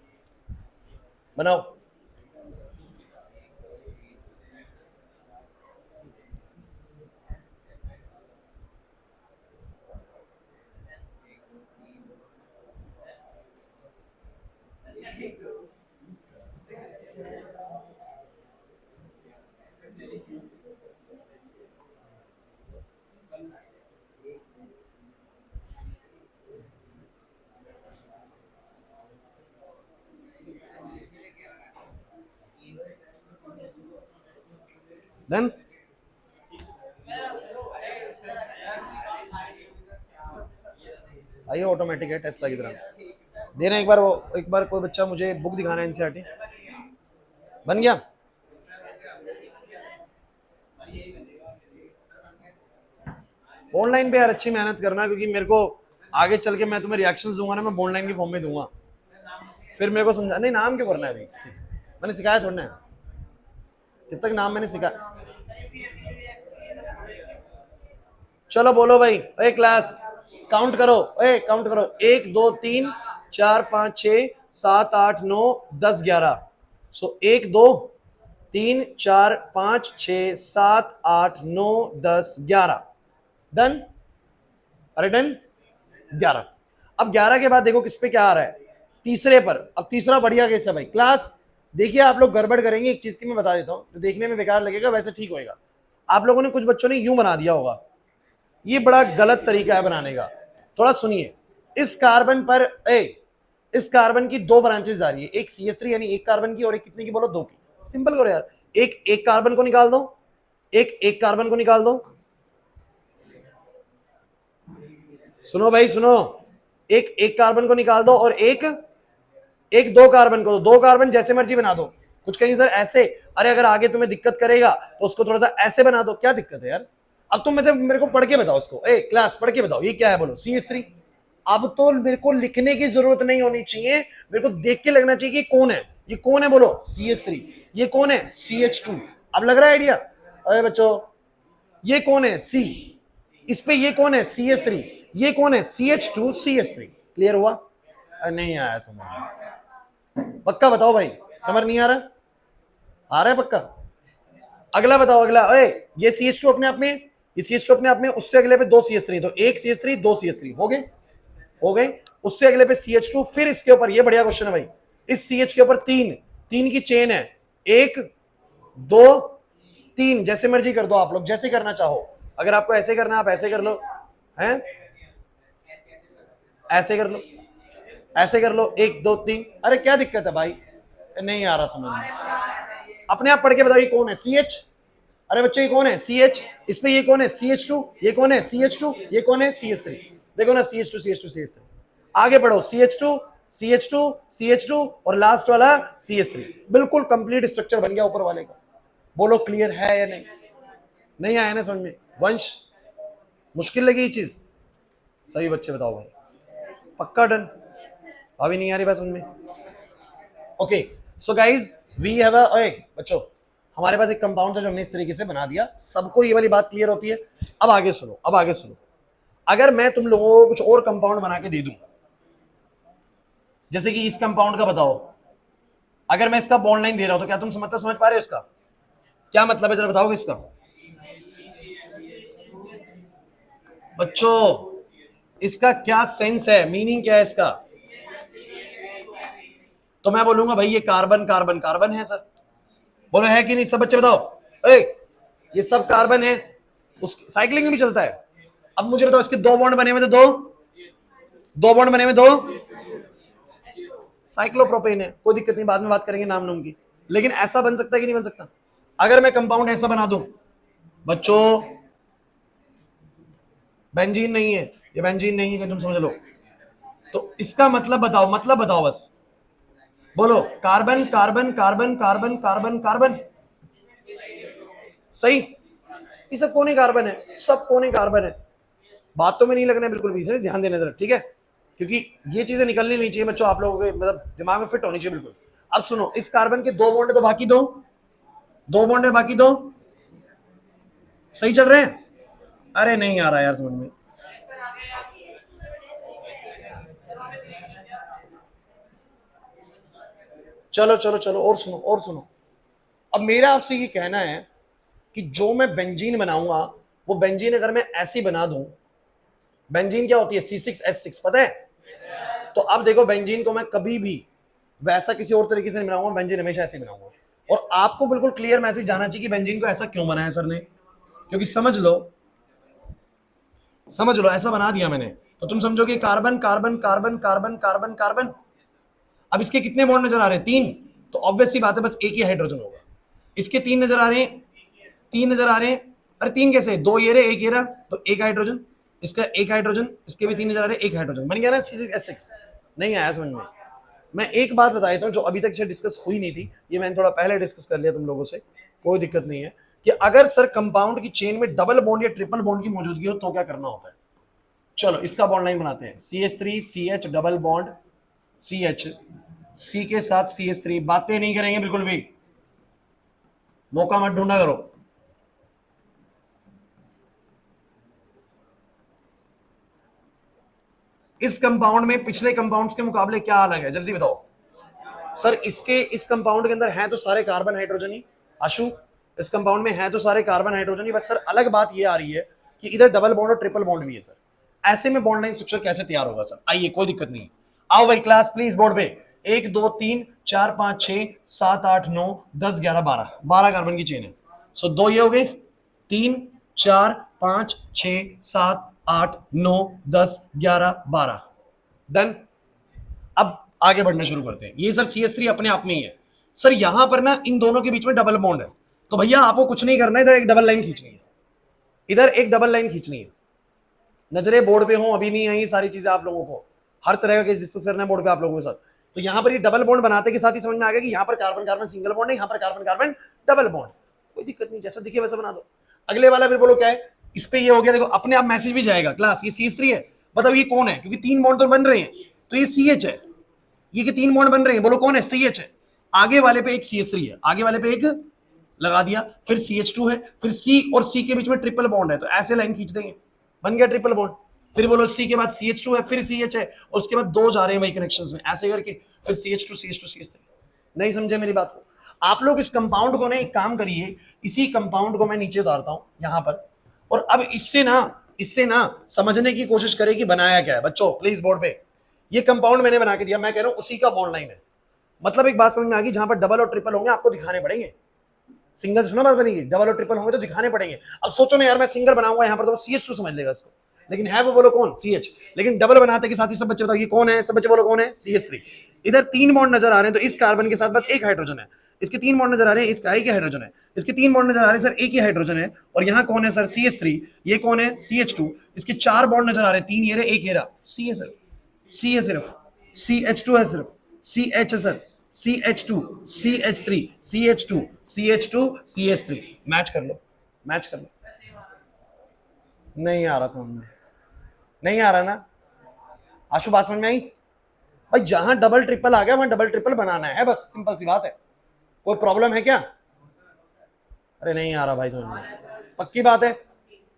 बनाओ। डन। आइए ऑटोमेटिक है, टेस्ट की तरह देना। एक बार वो, एक बार कोई बच्चा मुझे बुक दिखाना है एनसीईआरटी। बन गया। ऑनलाइन पे यार अच्छी मेहनत करना, क्योंकि मेरे को आगे चल के मैं तुम्हें रिएक्शंस दूंगा ना, मैं ऑनलाइन के फॉर्म में दूंगा, फिर मेरे को समझा नहीं नाम क्यों करना है अभी, मैंने सिखाया थोड़ा ना, जब तक नाम मैंने सिखाया। चलो बोलो भाई, ए क्लास काउंट करो, ए काउंट करो, 1 2 3 4 5 6 7 8 9 10 11। सो 1 2 3 4 5 6 7 8 9 10 11। डन। अरे डन 11। अब 11 के बाद देखो किस पे क्या आ रहा है, तीसरे पर। अब तीसरा बढ़िया केस है भाई। क्लास देखिए, आप लोग गड़बड़ करेंगे, एक चीज की मैं बता देता हूं, जो देखने में बेकार लगेगा वैसे ठीक होएगा। आप लोगों ने, कुछ बच्चों ने यूं बना दिया होगा, ये बड़ा गलत तरीका है बनाने का। थोड़ा सुनिए, इस कार्बन पर इस कार्बन की 2 ब्रांचेस आ रही है, एक CH3 यानी एक कार्बन की, और एक कितने की बोलो, 2 की। सिंपल करो यार, एक कार्बन को निकाल दो, एक कार्बन को निकाल दो। सुनो भाई सुनो, एक कार्बन को निकाल दो और एक 2 कार्बन को, 2 कार्बन जैसे मर्जी बना दो। कुछ कहीं सर ऐसे, अरे अगर आगे तुम्हें दिक्कत करेगा तो उसको थोड़ा सा ऐसे बना दो, क्या दिक्कत है यार। अब तुम मेरे को पढ़ के बताओ इसको, क्लास पढ़ के बताओ ये क्या है, बोलो CH3। अब तो मेरे को लिखने की जरूरत नहीं होनी चाहिए, मेरे को देख के लगना चाहिए कि कौन है, ये कौन है, बोलो CH3। ये कौन है, CH2। अब लग रहा है आइडिया। अरे बच्चों, ये कौन है, C। इस पे ये कौन है, CH3। ये कौन है, CH2 CH3। क्लियर हुआ? नहीं आया समझ? पक्का बताओ भाई, समझ नहीं आ रहा? आ रहा है पक्का? अगला बताओ, अगला। ये CH2 अपने आप में, ये CH2 अपने आप में, उससे अगले पे 2 CH3, तो 1 CH3 2 CH3 हो गए, हो गए। उससे अगले पे CH2, फिर इसके ऊपर, ये बढ़िया क्वेश्चन है भाई, इस CH के ऊपर 3 की चेन है, 1 2 3, जैसे मर्जी कर दो आप लोग, जैसे करना चाहो। अगर आपको ऐसे करना, आप ऐसे कर लो, हैं ऐसे कर लो, ऐसे कर लो, 1 2 3। अरे क्या दिक्कत है भाई, नहीं आ रहा समझ में? अपने आप पढ़ के बताओ, ये कौन है, CH। अरे बच्चे ये कौन है, CH। इस पे ये कौन है, CH2। ये कौन है, CH2। ये कौन है, CH3। देखो ना, CH2 CH2 CH3। आगे बढ़ो, CH2 CH2 CH2 और लास्ट वाला CH3। बिल्कुल कंप्लीट स्ट्रक्चर बन गया ऊपर वाले का। बोलो क्लियर है या नहीं? नहीं आया ना समझ में? वंश, मुश्किल लगी ये चीज? सही बच्चे बताओ भाई, पक्का डन? अभी नहीं आ रही बात समझ में? Okay so guys, we have a, बच्चों हमारे पास एक कंपाउंड था जो हमने इस तरीके से बना दिया। सबको ये वाली बात क्लियर होती है? अब आगे सुनो, अब आगे सुनो। अगर मैं तुम लोगों को कुछ और कंपाउंड बना के दे दूं, जैसे कि इस कंपाउंड का बताओ, अगर मैं इसका बॉन्ड लाइन दे रहा हूं, तो क्या तुम समझ पा रहे हो इसका क्या मतलब है? जरा बताओगे इसका बच्चों, इसका क्या सेंस है, मीनिंग क्या है इसका? तो मैं बोलूंगा भाई ये कार्बन कार्बन कार्बन है सर। बोलो है कि नहीं सब बच्चे बताओ। ये सब कार्बन है, उस साइक्लिंग में भी चलता है। अब मुझे बताओ, इसके 2 बॉन्ड बने हुए, तो दो बॉन्ड बने हुए, 2 साइक्लोप्रोपेन है, कोई दिक्कत नहीं, बाद में बात करेंगे नाम की। लेकिन ऐसा बन सकता है कि नहीं बन सकता? अगर मैं कंपाउंड ऐसा बना दूं बच्चों, बेंजीन नहीं है, ये बेंजीन नहीं है कि तुम समझ लो, तो इसका मतलब बताओ, मतलब बताओ बस, बोलो carbon carbon carbon carbon carbon carbon. सही, ये सब कौन ही कार्बन है, सब कौन ही कार्बन है। बातों में नहीं लगना है बिल्कुल भी, ध्यान देना जरा, ठीक है? क्योंकि ये चीजें निकलनी नहीं चाहिए बच्चों, आप लोगों के मतलब दिमाग में फिट होनी चाहिए बिल्कुल। अब सुनो, इस कार्बन के 2 बॉन्ड है, तो बाकी 2 बॉन्ड है, बाकी 2 सही चल रहे हैं? अरे नहीं आ रहा यार समझ में। चलो चलो चलो, और सुनो और सुनो। अब मेरा आपसे ये कहना है कि जो मैं बेंजीन बनाऊंगा, वो बेंजीन अगर मैं ऐसी बना दूं, बेंजीन क्या होती है, C6H6, पता है? तो अब देखो, बेंजीन को मैं कभी भी वैसा किसी और तरीके से नहीं बनाऊंगा, बेंजीन हमेशा ऐसे बनाऊंगा। और आपको बिल्कुल क्लियर मैसेज जाना चाहिए कि बेंजीन को ऐसा क्यों बनाया सर ने, क्योंकि समझ लो ऐसा बना दिया मैंने, तो तुम समझोगे carbon carbon carbon carbon carbon carbon. अब इसके कितने बॉन्ड नजर आ रहे हैं, 3, तो ऑब्वियस सी बात है बस एक ही हाइड्रोजन होगा। इसके 3 नजर आ रहे हैं, तीन नजर आ रहे हैं, अरे तीन कैसे, दो ये रहे एक ये रहा, तो एक हाइड्रोजन, इसका एक हाइड्रोजन, इसके भी तीन नजर आ रहे हैं, एक हाइड्रोजन, बन गया ना C6H6। नहीं आया समझ में? मैं एक बात बता देता हूँ जो अभी तक से डिस्कस हुई नहीं थी, ये मैंने थोड़ा पहले डिस्कस कर लिया तुम लोगों से, कोई दिक्कत नहीं है, कि अगर सर कंपाउंड की चेन में डबल बॉन्ड या ट्रिपल बॉन्ड की मौजूदगी हो तो क्या करना होता है। चलो इसका बॉन्ड लाइन बनाते हैं, CH3 CH double bond CH, C के साथ CH3, बातें नहीं करेंगे बिल्कुल भी, मौका मत ढूंढा करो। इस कंपाउंड में पिछले कंपाउंड्स के मुकाबले क्या अलग है, जल्दी बताओ सर। इसके इस कंपाउंड के अंदर है तो सारे कार्बन हाइड्रोजन ही, आशु इस कंपाउंड में है तो सारे कार्बन हाइड्रोजन ही, बस सर अलग बात ये आ रही है कि इधर डबल बॉन्ड और ट्रिपल बॉन्ड भी है सर। ऐसे में बॉन्ड लाइन स्ट्रक्चर कैसे तैयार होगा सर, आइए कोई दिक्कत नहीं, आओ भाई क्लास प्लीज बोर्ड पे, 1 2 3 4 5 6 7 8 9 10 11 12, 12 कार्बन की चेन है। सो दो ये हो गए, 3 4 5 6 7 8 9 10 11 12, डन। अब आगे बढ़ना शुरू करते हैं, ये सर CH3 अपने आप में ही है सर, यहां पर ना इन दोनों के बीच में डबल बॉन्ड है, तो भैया आपको कुछ नहीं करना है, इधर एक डबल लाइन खींचनी है, इधर एक डबल लाइन खींचनी है। नजरें बोर्ड पे हो, अभी नहीं आई सारी चीजें आप लोगों को, हर तरह का केस डिस्कस करना है बोर्ड पे आप लोगों के साथ। तो यहां पर ये डबल बॉन्ड बनाते के साथ ही समझ में आ गया कि यहाँ पर कार्बन कार्बन सिंगल बॉन्ड है, यहाँ पर कार्बन कार्बन डबल बॉन्ड, कोई दिक्कत नहीं, जैसा दिखे वैसा बना दो। अगले वाला फिर बोलो क्या है, इस पे ये हो गया, देखो अपने आप मैसेज भी जाएगा, क्लास ये CH3 है, बताओ ये कौन है, क्योंकि तीन बॉन्ड तो बन रहे हैं, तो ये CH है, ये कि तीन बॉन्ड बन रहे हैं, बोलो कौन है, CH है। आगे वाले पे एक CH3 है, आगे वाले पे एक लगा दिया, फिर CH2 है, फिर C और C के बीच में ट्रिपल बॉन्ड है, तो ऐसे लाइन खींच देंगे, बन गया ट्रिपल बॉन्ड। फिर बोलो C के बाद CH2 है, फिर CH है, और उसके बाद दो जा रहे हैं वही कनेक्शंस में, ऐसे करके फिर CH2 CH2 CH3। नहीं समझे मेरी बात को? आप लोग इस कंपाउंड को ना एक काम करिए, इसी कंपाउंड को मैं नीचे उतारता हूं यहां पर, और अब इससे ना समझने की कोशिश करें कि बनाया क्या है। बच्चों प्लीज बोर्ड पे, ये कंपाउंड मैंने बना के दिया, मैं कह रहा हूं उसी का बॉन्ड लाइन है, मतलब एक बात समझ में आ गई, जहां पर डबल और ट्रिपल होंगे आपको दिखाने पड़ेंगे, सिंगल सुना बात बनेगी, डबल और ट्रिपल होंगे तो दिखाने पड़ेंगे। अब सोचो ना यार, मैं सिंगल बनाऊंगा यहाँ पर तो CH2 समझ लेगा इसको, लेकिन है वो बोलो कौन, CH, लेकिन डबल बनाते के साथ ही सब बच्चे बताओ ये कौन है, सब बच्चे बोलो कौन है, CH3। इधर तीन बॉन्ड नजर आ रहे हैं, तो इस कार्बन के साथ बस एक हाइड्रोजन है, इसके तीन बॉन्ड नजर आ रहे हैं, इसका एक ही हाइड्रोजन है, इसके तीन बॉन्ड नजर आ रहे हैं सर, एक ही हाइड्रोजन है, और यहाँ कौन है सर, CH3, ये कौन है, CH2, इसके चार बॉन्ड नजर आ रहे हैं, तीन ये रहे एक ये रहा, C है सर, C है सिर्फ, CH2 है सिर्फ, CH है sir, CH2 CH3 CH2 CH2 CH3, match कर लो, मैच कर लो। नहीं आ रहा समझ में, नहीं आ रहा ना आशु, बात समझ में आई? भाई जहां डबल ट्रिपल आ गया वहां डबल ट्रिपल बनाना है, बस सिंपल सी बात है, कोई प्रॉब्लम है क्या? अरे नहीं आ रहा भाई समझ में, पक्की बात है।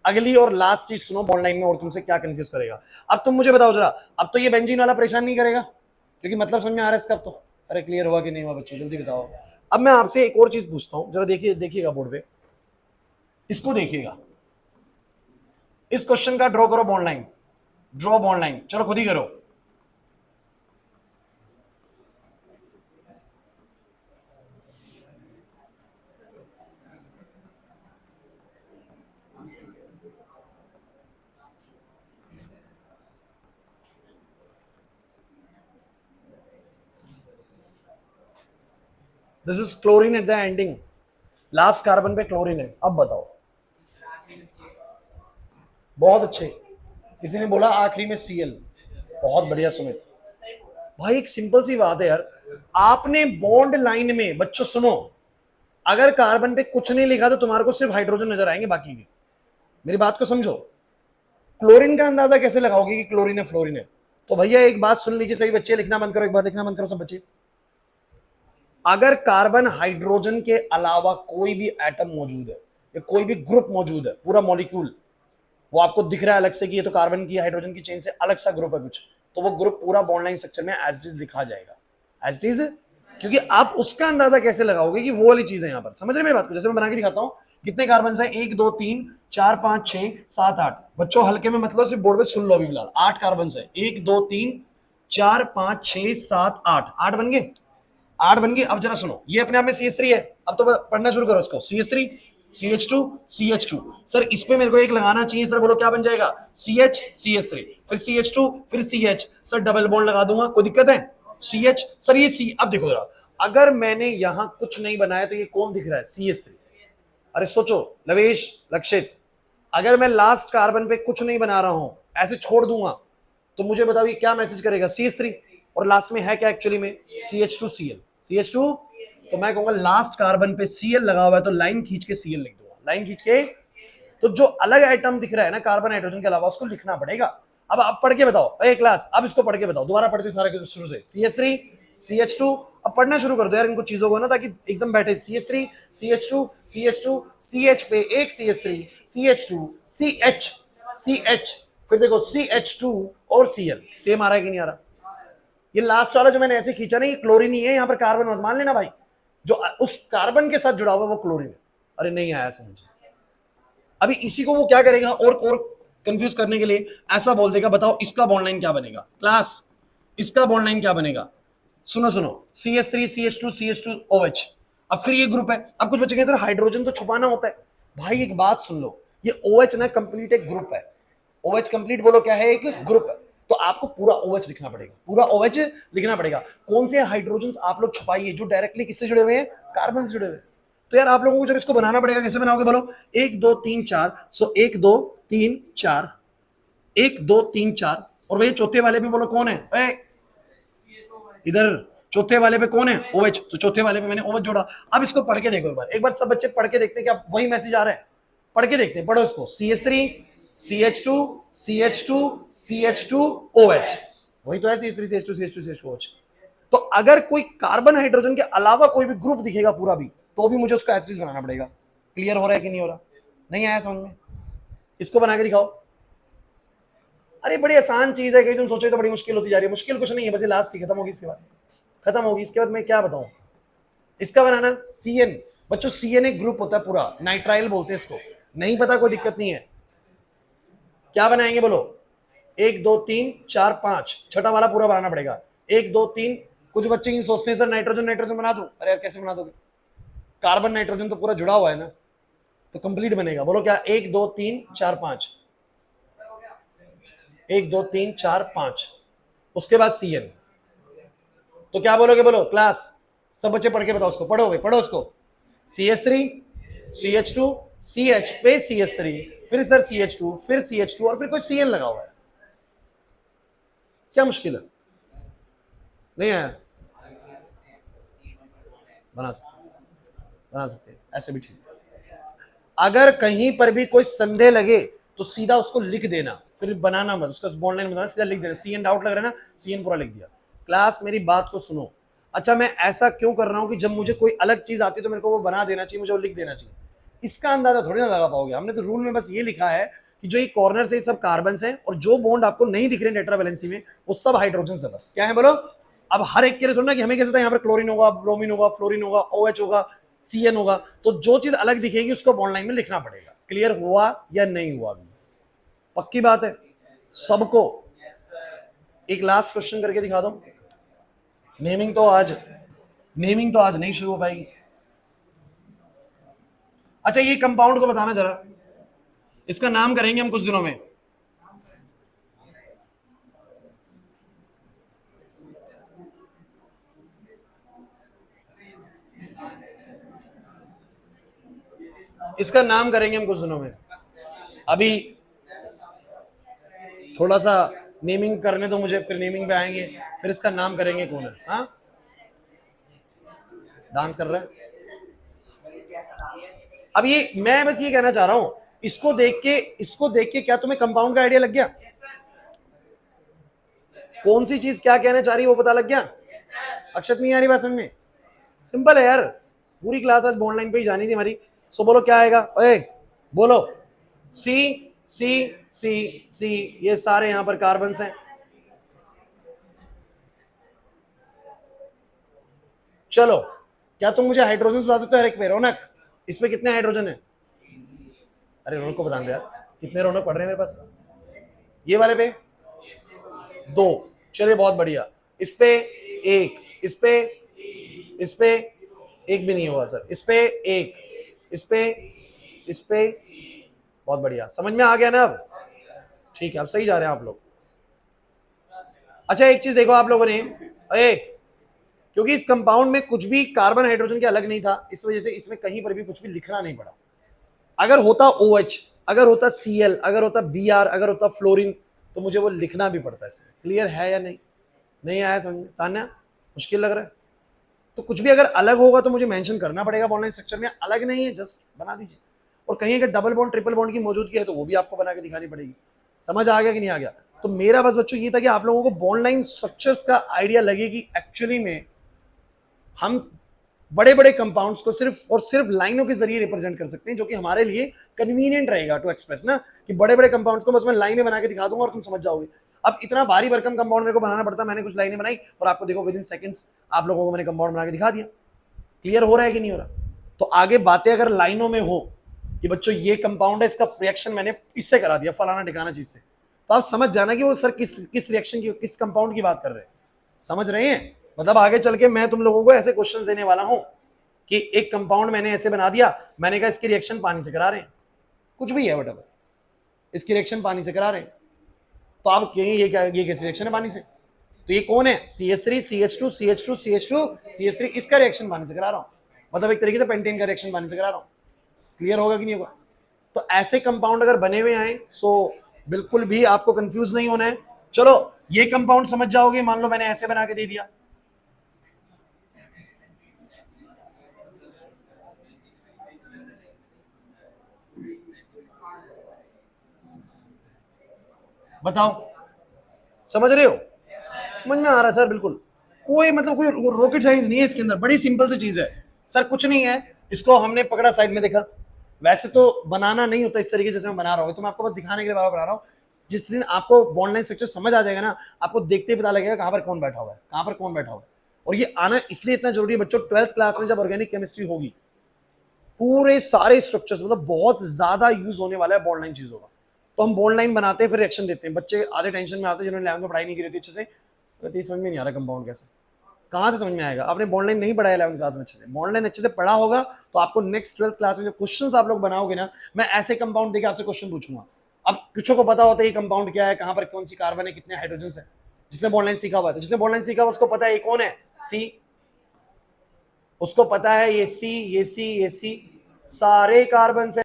अगली और लास्ट चीज सुनो बॉन्ड लाइन में, और तुमसे क्या कंफ्यूज करेगा, अब तुम मुझे बताओ जरा, अब तो ये बेंजीन वाला परेशान नहीं करेगा, क्योंकि मतलब समझ में आ रहा है इसका अब तो। अरे क्लियर हुआ कि नहीं हुआ बच्चों, जल्दी बताओ। अब मैं आपसे एक और चीज पूछता हूं, जरा देखिए, देखिएगा बोर्ड पे, इसको देखिएगा, इस क्वेश्चन का ड्रॉ करो bond line, draw bond line, चलो खुद ही करो। This is chlorine at the ending, last carbon पे क्लोरीन है। अब बताओ, बहुत अच्छे, किसी ने बोला आखिरी में Cl, बहुत बढ़िया सुमित भाई। एक सिंपल सी बात है यार, आपने बॉन्ड लाइन में, बच्चों सुनो, अगर कार्बन पे कुछ नहीं लिखा तो तुम्हारे को सिर्फ हाइड्रोजन नजर आएंगे, बाकी के, मेरी बात को समझो। क्लोरीन का अंदाजा कैसे लगाओगे कि क्लोरीन है फ्लोरीन है? तो भैया एक बात सुन लीजिए सही बच्चे, लिखना बंद करो, एक बार लिखना बंद करो सब बच्चे। अगर कार्बन हाइड्रोजन के अलावा कोई भी एटम मौजूद है या कोई भी ग्रुप मौजूद है, पूरा मॉलिक्यूल वो आपको दिख रहा है अलग से कि ये तो कार्बन की हाइड्रोजन की चेन से अलग सा ग्रुप है कुछ, तो वो ग्रुप पूरा बॉन्ड लाइन स्ट्रक्चर में एज इट इज लिखा जाएगा, एज इट इज। क्योंकि आप उसका अंदाजा कैसे लगाओगे कि वो वाली चीज है, यहां पर समझ रहे मेरी बात को? जैसे मैं बना के दिखाता हूं, कितने कार्बन है, 1 2 3 4 5 6 7 8, बच्चों हल्के में मतलब सिर्फ बोर्ड पे सुन लो अभी फिलहाल, 8 कार्बन है, 1 2 3 4 5 6 7 8, 8 बन गए, 8 बन गए। अब जरा सुनो, ये अपने आप में CH3 है, अब तो पढ़ना शुरू करो इसको, CH3 CH2 CH2, सर इस पे मेरे को एक लगाना चाहिए सर, बोलो क्या बन जाएगा, CH CH3, फिर CH2, फिर CH, सर डबल बॉन्ड लगा दूंगा, कोई दिक्कत है? CH, सर ये C, अब देखो जरा, अगर मैंने यहां कुछ नहीं बनाया तो ये कौन दिख रहा है, CH3, अरे सोचो लवेश, लक्षित, अगर मैं लास्ट कार्बन पे कुछ नहीं बना रहा हूं, ऐसे छोड़ दूंगा, तो मुझे बताओ ये क्या मैसेज करेगा? CH3, और लास्ट में है क्या एक्चुअली में? CH2Cl, CH2। तो मैं कहूंगा लास्ट कार्बन पे Cl लगा हुआ है, तो लाइन खींच के Cl लिख दूंगा, लाइन खींच के। तो जो अलग आइटम दिख रहा है ना कार्बन हाइड्रोजन के अलावा, उसको लिखना पड़ेगा। अब आप पढ़ के बताओ, ए क्लास, अब इसको पढ़ के बताओ, दोबारा पढ़ते सारे शुरू से, CH3 CH2। अब पढ़ना शुरू कर दो यार इनको चीजों को ना, ताकि एकदम बैठे। CH3 CH2 CH2 CH पे एक CH3 CH2 CH CH, फिर देखो CH2 और Cl, सेम आ रहा है कि नहीं आ रहा? ये लास्ट वाला जो मैंने ऐसे खींचा ना, ये क्लोरीन ही है, यहां पर कार्बन मत मान लेना भाई, जो उस कार्बन के साथ जुड़ा हुआ वो क्लोरीन है। अरे नहीं आया समझ। अभी इसी को वो क्या करेगा, और कंफ्यूज करने के लिए ऐसा बोल देगा, बताओ इसका बॉन्ड लाइन क्या बनेगा क्लास, इसका बॉन्ड लाइन क्या बनेगा? सुनो सुनो, CH3 CH2 CH2 OH। अब फिर ये ग्रुप है। अब कुछ बच्चे कहते हैं सर हाइड्रोजन तो छुपाना होता है। भाई एक बात सुन लो, ये OH ना कंप्लीट एक ग्रुप है। OH कंप्लीट बोलो क्या है? एक ग्रुप है। तो आपको पूरा OH लिखना पड़ेगा, पूरा OH लिखना पड़ेगा। कौन से हाइड्रोजन आप लोग छुपाइए जो डायरेक्टली किससे जुड़े हुए हैं? कार्बन से जुड़े हुए हैं। तो यार आप लोगों को जब इसको बनाना पड़ेगा, कैसे बनाओगे बोलो? 1 2 3 4, सो 1 2 3 4, 1 2 3 4, और वही चौथे वाले पे बोलो कौन है? इधर चौथे वाले पे कौन है? OH। तो चौथे वाले पे मैंने OH जोड़ा। अब इसको पढ़ के देखो एक बार सब बच्चे पढ़ के देखते हैं क्या वही मैसेज आ रहा है? पढ़ के देखते हैं, पढ़ो इसको। CH3 CH2 CH2 CH2 OH, वही तो है CH3 CH2 CH2 CH2 OH। तो अगर कोई कार्बन हाइड्रोजन के अलावा कोई भी ग्रुप दिखेगा पूरा भी, तो भी मुझे उसका एसिड बनाना पड़ेगा। क्लियर हो रहा है कि नहीं हो रहा? नहीं आया समझ में? इसको बना के दिखाओ। अरे बड़ी आसान चीज है, कहीं तुम सोचो तो बड़ी मुश्किल होती जा रही है। मुश्किल कुछ नहीं है, बस ये लास्ट ही खत्म होगी, इसके बाद खत्म होगी। इसके बाद मैं क्या बताऊं इसका बनाना? CN। बच्चों CN एक ग्रुप होता है पूरा, नाइट्राइल बोलते हैं इसको। नहीं पता कोई दिक्कत नहीं है। क्या बनाएंगे बोलो? 1 2 3 4 5, छठा वाला पूरा बनाना पड़ेगा। 1 2 3। कुछ बच्चे ही सोचते हैं सर नाइट्रोजन नाइट्रोजन बना दो। अरे यार कैसे बना दोगे? कार्बन नाइट्रोजन तो पूरा जुड़ा हुआ है ना, तो कंप्लीट बनेगा। बोलो क्या? 1 2 3 4 5, 1 2 3 4 5, उसके बाद CN। तो क्या बोलोगे बोलो क्लास? सब बच्चे पढ़ के बताओ उसको, पढ़ोगे? पढ़ो उसको। CH3 CH2 CH पे CH3, फिर सर CH2, फिर CH2, और फिर कोई CN लगा हुआ है। क्या मुश्किल है? नहीं आया? बना सकते हैं, ऐसे भी ठीक है। अगर कहीं पर भी कोई संदेह लगे तो सीधा उसको लिख देना, फिर बनाना मत, उसका बॉन्ड लाइन बनाना, सीधा लिख देना। CN डाउट लग रहा है ना, CN पूरा लिख दिया। क्लास मेरी बात को सुनो। अच्छा मैं ऐसा क्यों कर रहा हूं कि जब मुझे कोई अलग चीज आती है तो मेरे को वो बना देना चाहिए, मुझे वो लिख देना चाहिए। इसका अंदाजा थोड़ी ना लगा पाओगे। हमने तो रूल में बस ये लिखा है कि जो ये कॉर्नर से सब कार्बन हैं, और जो बॉन्ड आपको नहीं दिख रहे टेट्रा वैलेंसी में, वो सब हाइड्रोजन है। बस क्या है बोलो? अब हर एक के लिए थोड़ा ना कि हमें कैसे होता है, यहाँ पर क्लोरीन होगा, ब्रोमीन होगा, फ्लोरीन होगा, OH होगा, CN होगा। तो जो चीज अलग दिखेगी उसको बॉन्ड लाइन में लिखना पड़ेगा। क्लियर हुआ या नहीं हुआ? पक्की बात है सबको? एक लास्ट क्वेश्चन करके दिखा दो। नेमिंग तो आज नहीं शुरू हो पाएगी। अच्छा ये कंपाउंड को बताना जरा, इसका नाम करेंगे हम कुछ दिनों में। इसका नाम करेंगे हम कुछ दिनों में। अभी थोड़ा सा नेमिंग करने दो मुझे, फिर नेमिंग पे आएंगे, फिर इसका नाम करेंगे कौन है। हाँ डांस कर रहा है। अब ये मैं बस ये कहना चाह रहा हूं, इसको देख के क्या तुम्हें कंपाउंड का आइडिया लग गया? कौन सी चीज क्या कहना चाह रही है वो पता लग गया? अक्षत नहीं आ रही बात समझ में? सिंपल है यार, पूरी क्लास आज बॉन्ड लाइन पे ही जानी थी हमारी। सो बोलो क्या आएगा? ओए बोलो। सी सी सी सी, ये सारे यहां पर कार्बन हैं। चलो क्या तुम मुझे हाइड्रोजन बता सकते हो हर एक पे? रौनक इसमें कितने हाइड्रोजन है? अरे रौनक को बता दो यार, कितने रौनक पढ़ रहे हैं मेरे पास? ये वाले पे 2, चलिए बहुत बढ़िया। इस पे 1, इस पे 1 भी नहीं होगा सर, इस पे 1, इस पे बहुत बढ़िया। समझ में आ गया ना अब? ठीक है, अब सही जा रहे हैं आप लोग। अच्छा एक चीज देखो आप लोगों ने, अरे क्योंकि इस कंपाउंड में कुछ भी कार्बन हाइड्रोजन के अलग नहीं था, इस वजह से इसमें कहीं पर भी कुछ भी लिखना नहीं पड़ा। अगर होता OH, अगर होता Cl, अगर होता Br, अगर होता फ्लोरीन, तो मुझे वो लिखना भी पड़ता है इसमें। क्लियर है या नहीं? नहीं आया समझ में? तान्या मुश्किल लग रहा है? तो कुछ भी अगर अलग होगा तो मुझे मेंशन करना पड़ेगा बॉन्ड लाइन स्ट्रक्चर में, अलग नहीं है जस्ट बना दीजिए। और कहीं अगर डबल बॉन्ड ट्रिपल बॉन्ड की मौजूदगी है तो वो भी आपको बना के दिखानी पड़ेगी। समझ आ गया कि नहीं आ गया? तो मेरा बस बच्चों ये था कि आप लोगों को बॉन्ड लाइन स्ट्रक्चर्स का आइडिया लगे कि एक्चुअली में हम बड़े बड़े कंपाउंड्स को सिर्फ और सिर्फ लाइनों के जरिए रिप्रेजेंट कर सकते हैं, जो कि हमारे लिए कन्वीनियंट रहेगा टू एक्सप्रेस ना, कि बड़े बड़े कंपाउंड्स को बस मैं लाइनें बना के दिखा दूंगा और तुम समझ जाओगे। अब इतना भारी भरकम कंपाउंड मेरे को बनाना पड़ता, मैंने कुछ लाइनें बनाई और आपको देखो विद इन सेकंड्स आप लोगों को मैंने कंपाउंड बना के दिखा दिया। क्लियर हो रहा है कि नहीं हो रहा? तो आगे बातें अगर लाइनों में हो कि बच्चों ये कंपाउंड है, इसका रिएक्शन मैंने इससे करा दिया फलाना ठिकाना चीज से, तो आप समझ जाना कि वो सर किस किस रिएक्शन की, किस कंपाउंड की बात कर रहे हैं। समझ रहे हैं? मतलब आगे चल के मैं तुम लोगों को ऐसे क्वेश्चंस देने वाला हूं कि एक कंपाउंड मैंने ऐसे बना दिया, मैंने कहा इसकी रिएक्शन पानी से करा रहे हैं, कुछ भी है वटएवर, इसकी रिएक्शन पानी से करा रहे हैं, तो आप कहेंगे ये क्या, ये कैसी रिएक्शन है पानी से? तो ये कौन है? CH3 CH2 CH2 CH2 CH3, इसका रिएक्शन पानी से करा रहा हूं, मतलब एक तरीके से पेंटेन का रिएक्शन पानी से करा रहा हूं। क्लियर होगा कि नहीं होगा? तो ऐसे कंपाउंड अगर बने हुए आए सो बिल्कुल भी आपको कंफ्यूज नहीं होना है। चलो ये कंपाउंड समझ जाओगे, मान लो मैंने ऐसे बना के दे दिया, बताओ समझ रहे हो? समझ में आ रहा है सर? बिल्कुल कोई मतलब कोई रॉकेट साइंस नहीं है इसके अंदर, बड़ी सिंपल सी चीज है सर, कुछ नहीं है। इसको हमने पकड़ा साइड में, देखा, वैसे तो बनाना नहीं होता इस तरीके से मैं बना रहा हूँ, तो मैं आपको बस दिखाने के लिए बना रहा हूँ। जिस दिन आपको बॉन्ड लाइन स्ट्रक्चर समझ आ जाएगा ना, आपको देखते ही पता लगेगा कहाँ पर कौन बैठा हुआ है, कहाँ पर कौन बैठा हुआ है। और ये आना इसलिए इतना जरूरी है बच्चों, 12th क्लास में जब ऑर्गेनिक केमिस्ट्री होगी, पूरे सारे स्ट्रक्चर्स मतलब बहुत ज्यादा यूज होने वाला है बॉन्ड लाइन चीजों का। तो हम बॉन्ड लाइन बनाते हैं फिर रिएक्शन देते हैं, बच्चे आधे टेंशन में आते हैं जिन्होंने 11th में पढ़ाई नहीं की रहती अच्छे से, तो समझ में नहीं आ रहा कंपाउंड कैसे, कहाँ से समझ में आएगा? आपने बॉन्ड लाइन नहीं पढ़ाया 11th क्लास में अच्छे से, बॉन्ड लाइन अच्छे से पढ़ा होगा तो आपको नेक्स्ट 12th क्लास में जब क्वेश्चंस आप लोग बनाओगे ना, मैं ऐसे कंपाउंड देके आपसे क्वेश्चन पूछूंगा। अब कुछ को पता होता है ये कंपाउंड क्या है, कहाँ पर कौन सी कार्बन है, कितने हाइड्रोजन है, जिसने बॉन्ड लाइन सीखा हुआ है, तो जिसने बॉन्ड लाइन सीखा हुआ उसको पता है ये कौन है, सी, उसको पता है ये सी, ये सी, ये सी, सारे कार्बन से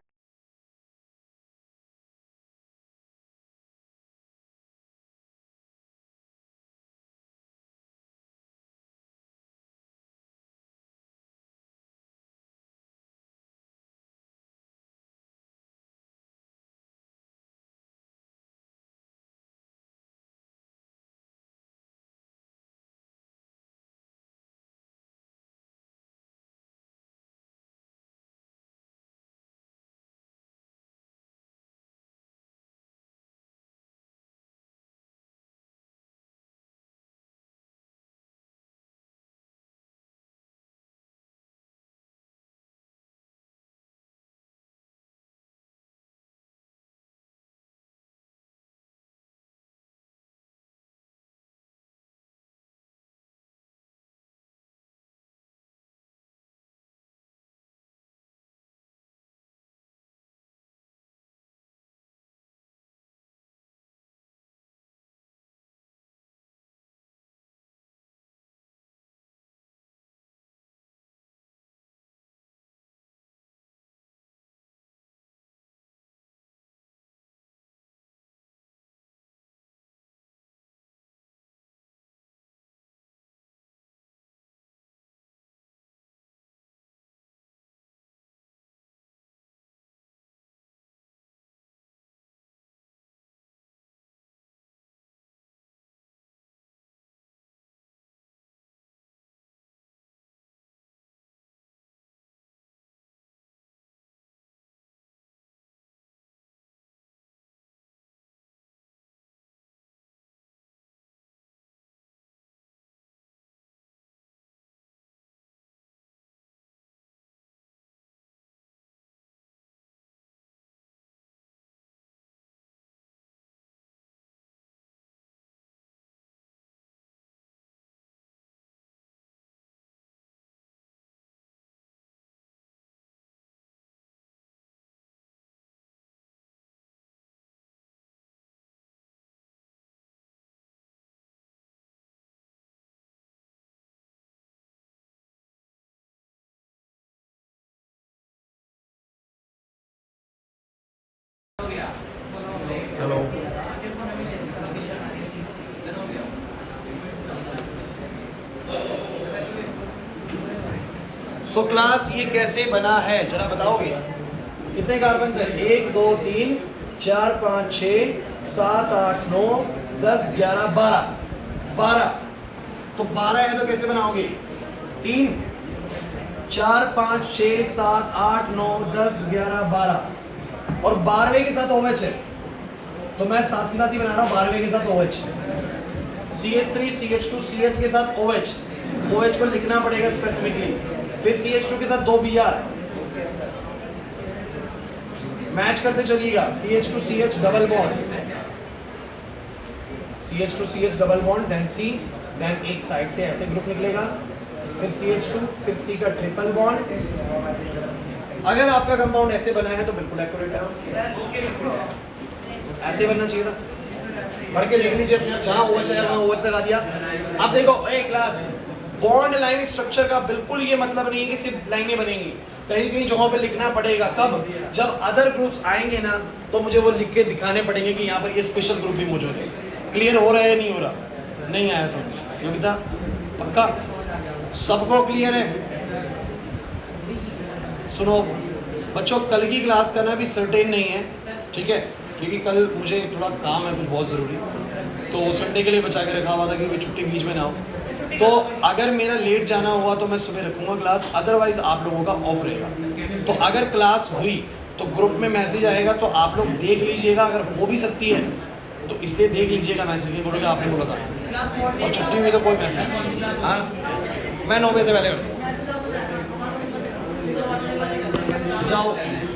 हेलो। सो क्लास ये कैसे बना है जरा बताओगे? कितने कार्बन है? 1 2 3 4 5 6 7 8 9 10 11 12। तो 12 है तो कैसे बनाओगे? 3 4 5 6 7 8 9 10 11 12 और 12वें के साथ OH है तो मैं साथ ही बना रहा हूँ 12वें के साथ OH। CH3 CH2 CH के साथ OH को लिखना पड़ेगा स्पेसिफिकली। फिर CH2 के साथ 2 Br मैच करते चलिएगा। CH2 CH double bond, CH2 CH double bond, then C, then एक साइड से ऐसे ग्रुप निकलेगा, फिर CH2, फिर C का ट्रिपल बॉन्ड। अगर आपका कंपाउंड ऐसे बना है तो बिल्कुल एक्यूरेट है, ऐसे बनना चाहिए था। पढ़ के देख लीजिए, जहां OH है वहां OH लगा दिया। अब देखो एक क्लास बॉन्ड लाइन स्ट्रक्चर का बिल्कुल ये मतलब नहीं है कि सिर्फ लाइनें बनेंगी, कहीं कहीं जगहों पे लिखना पड़ेगा। कब? जब अदर ग्रुप्स आएंगे ना तो मुझे वो लिख के दिखाने पड़ेंगे कि यहाँ पर ये स्पेशल ग्रुप भी मौजूद है। क्लियर हो रहा है या नहीं हो रहा? नहीं आया समझ? योगिता पक्का सबको क्लियर है? सुनो बच्चों, कल की क्लास का ना भी सर्टेन नहीं है, ठीक है, क्योंकि कल मुझे थोड़ा काम है कुछ बहुत ज़रूरी, तो संडे के लिए बचा के रखा हुआ था कि छुट्टी बीच में ना हो। तो अगर मेरा लेट जाना हुआ तो मैं सुबह रखूँगा क्लास, अदरवाइज आप लोगों का ऑफ रहेगा। तो अगर क्लास हुई तो ग्रुप में मैसेज आएगा तो आप लोग देख लीजिएगा, अगर हो भी सकती है तो इसलिए देख लीजिएगा, मैसेज नहीं बोलोगे आपने बोला था। और छुट्टी हुई तो कोई मैसेज नहीं। हाँ मैं 9 बजे से पहले करता हूँ। जाओ।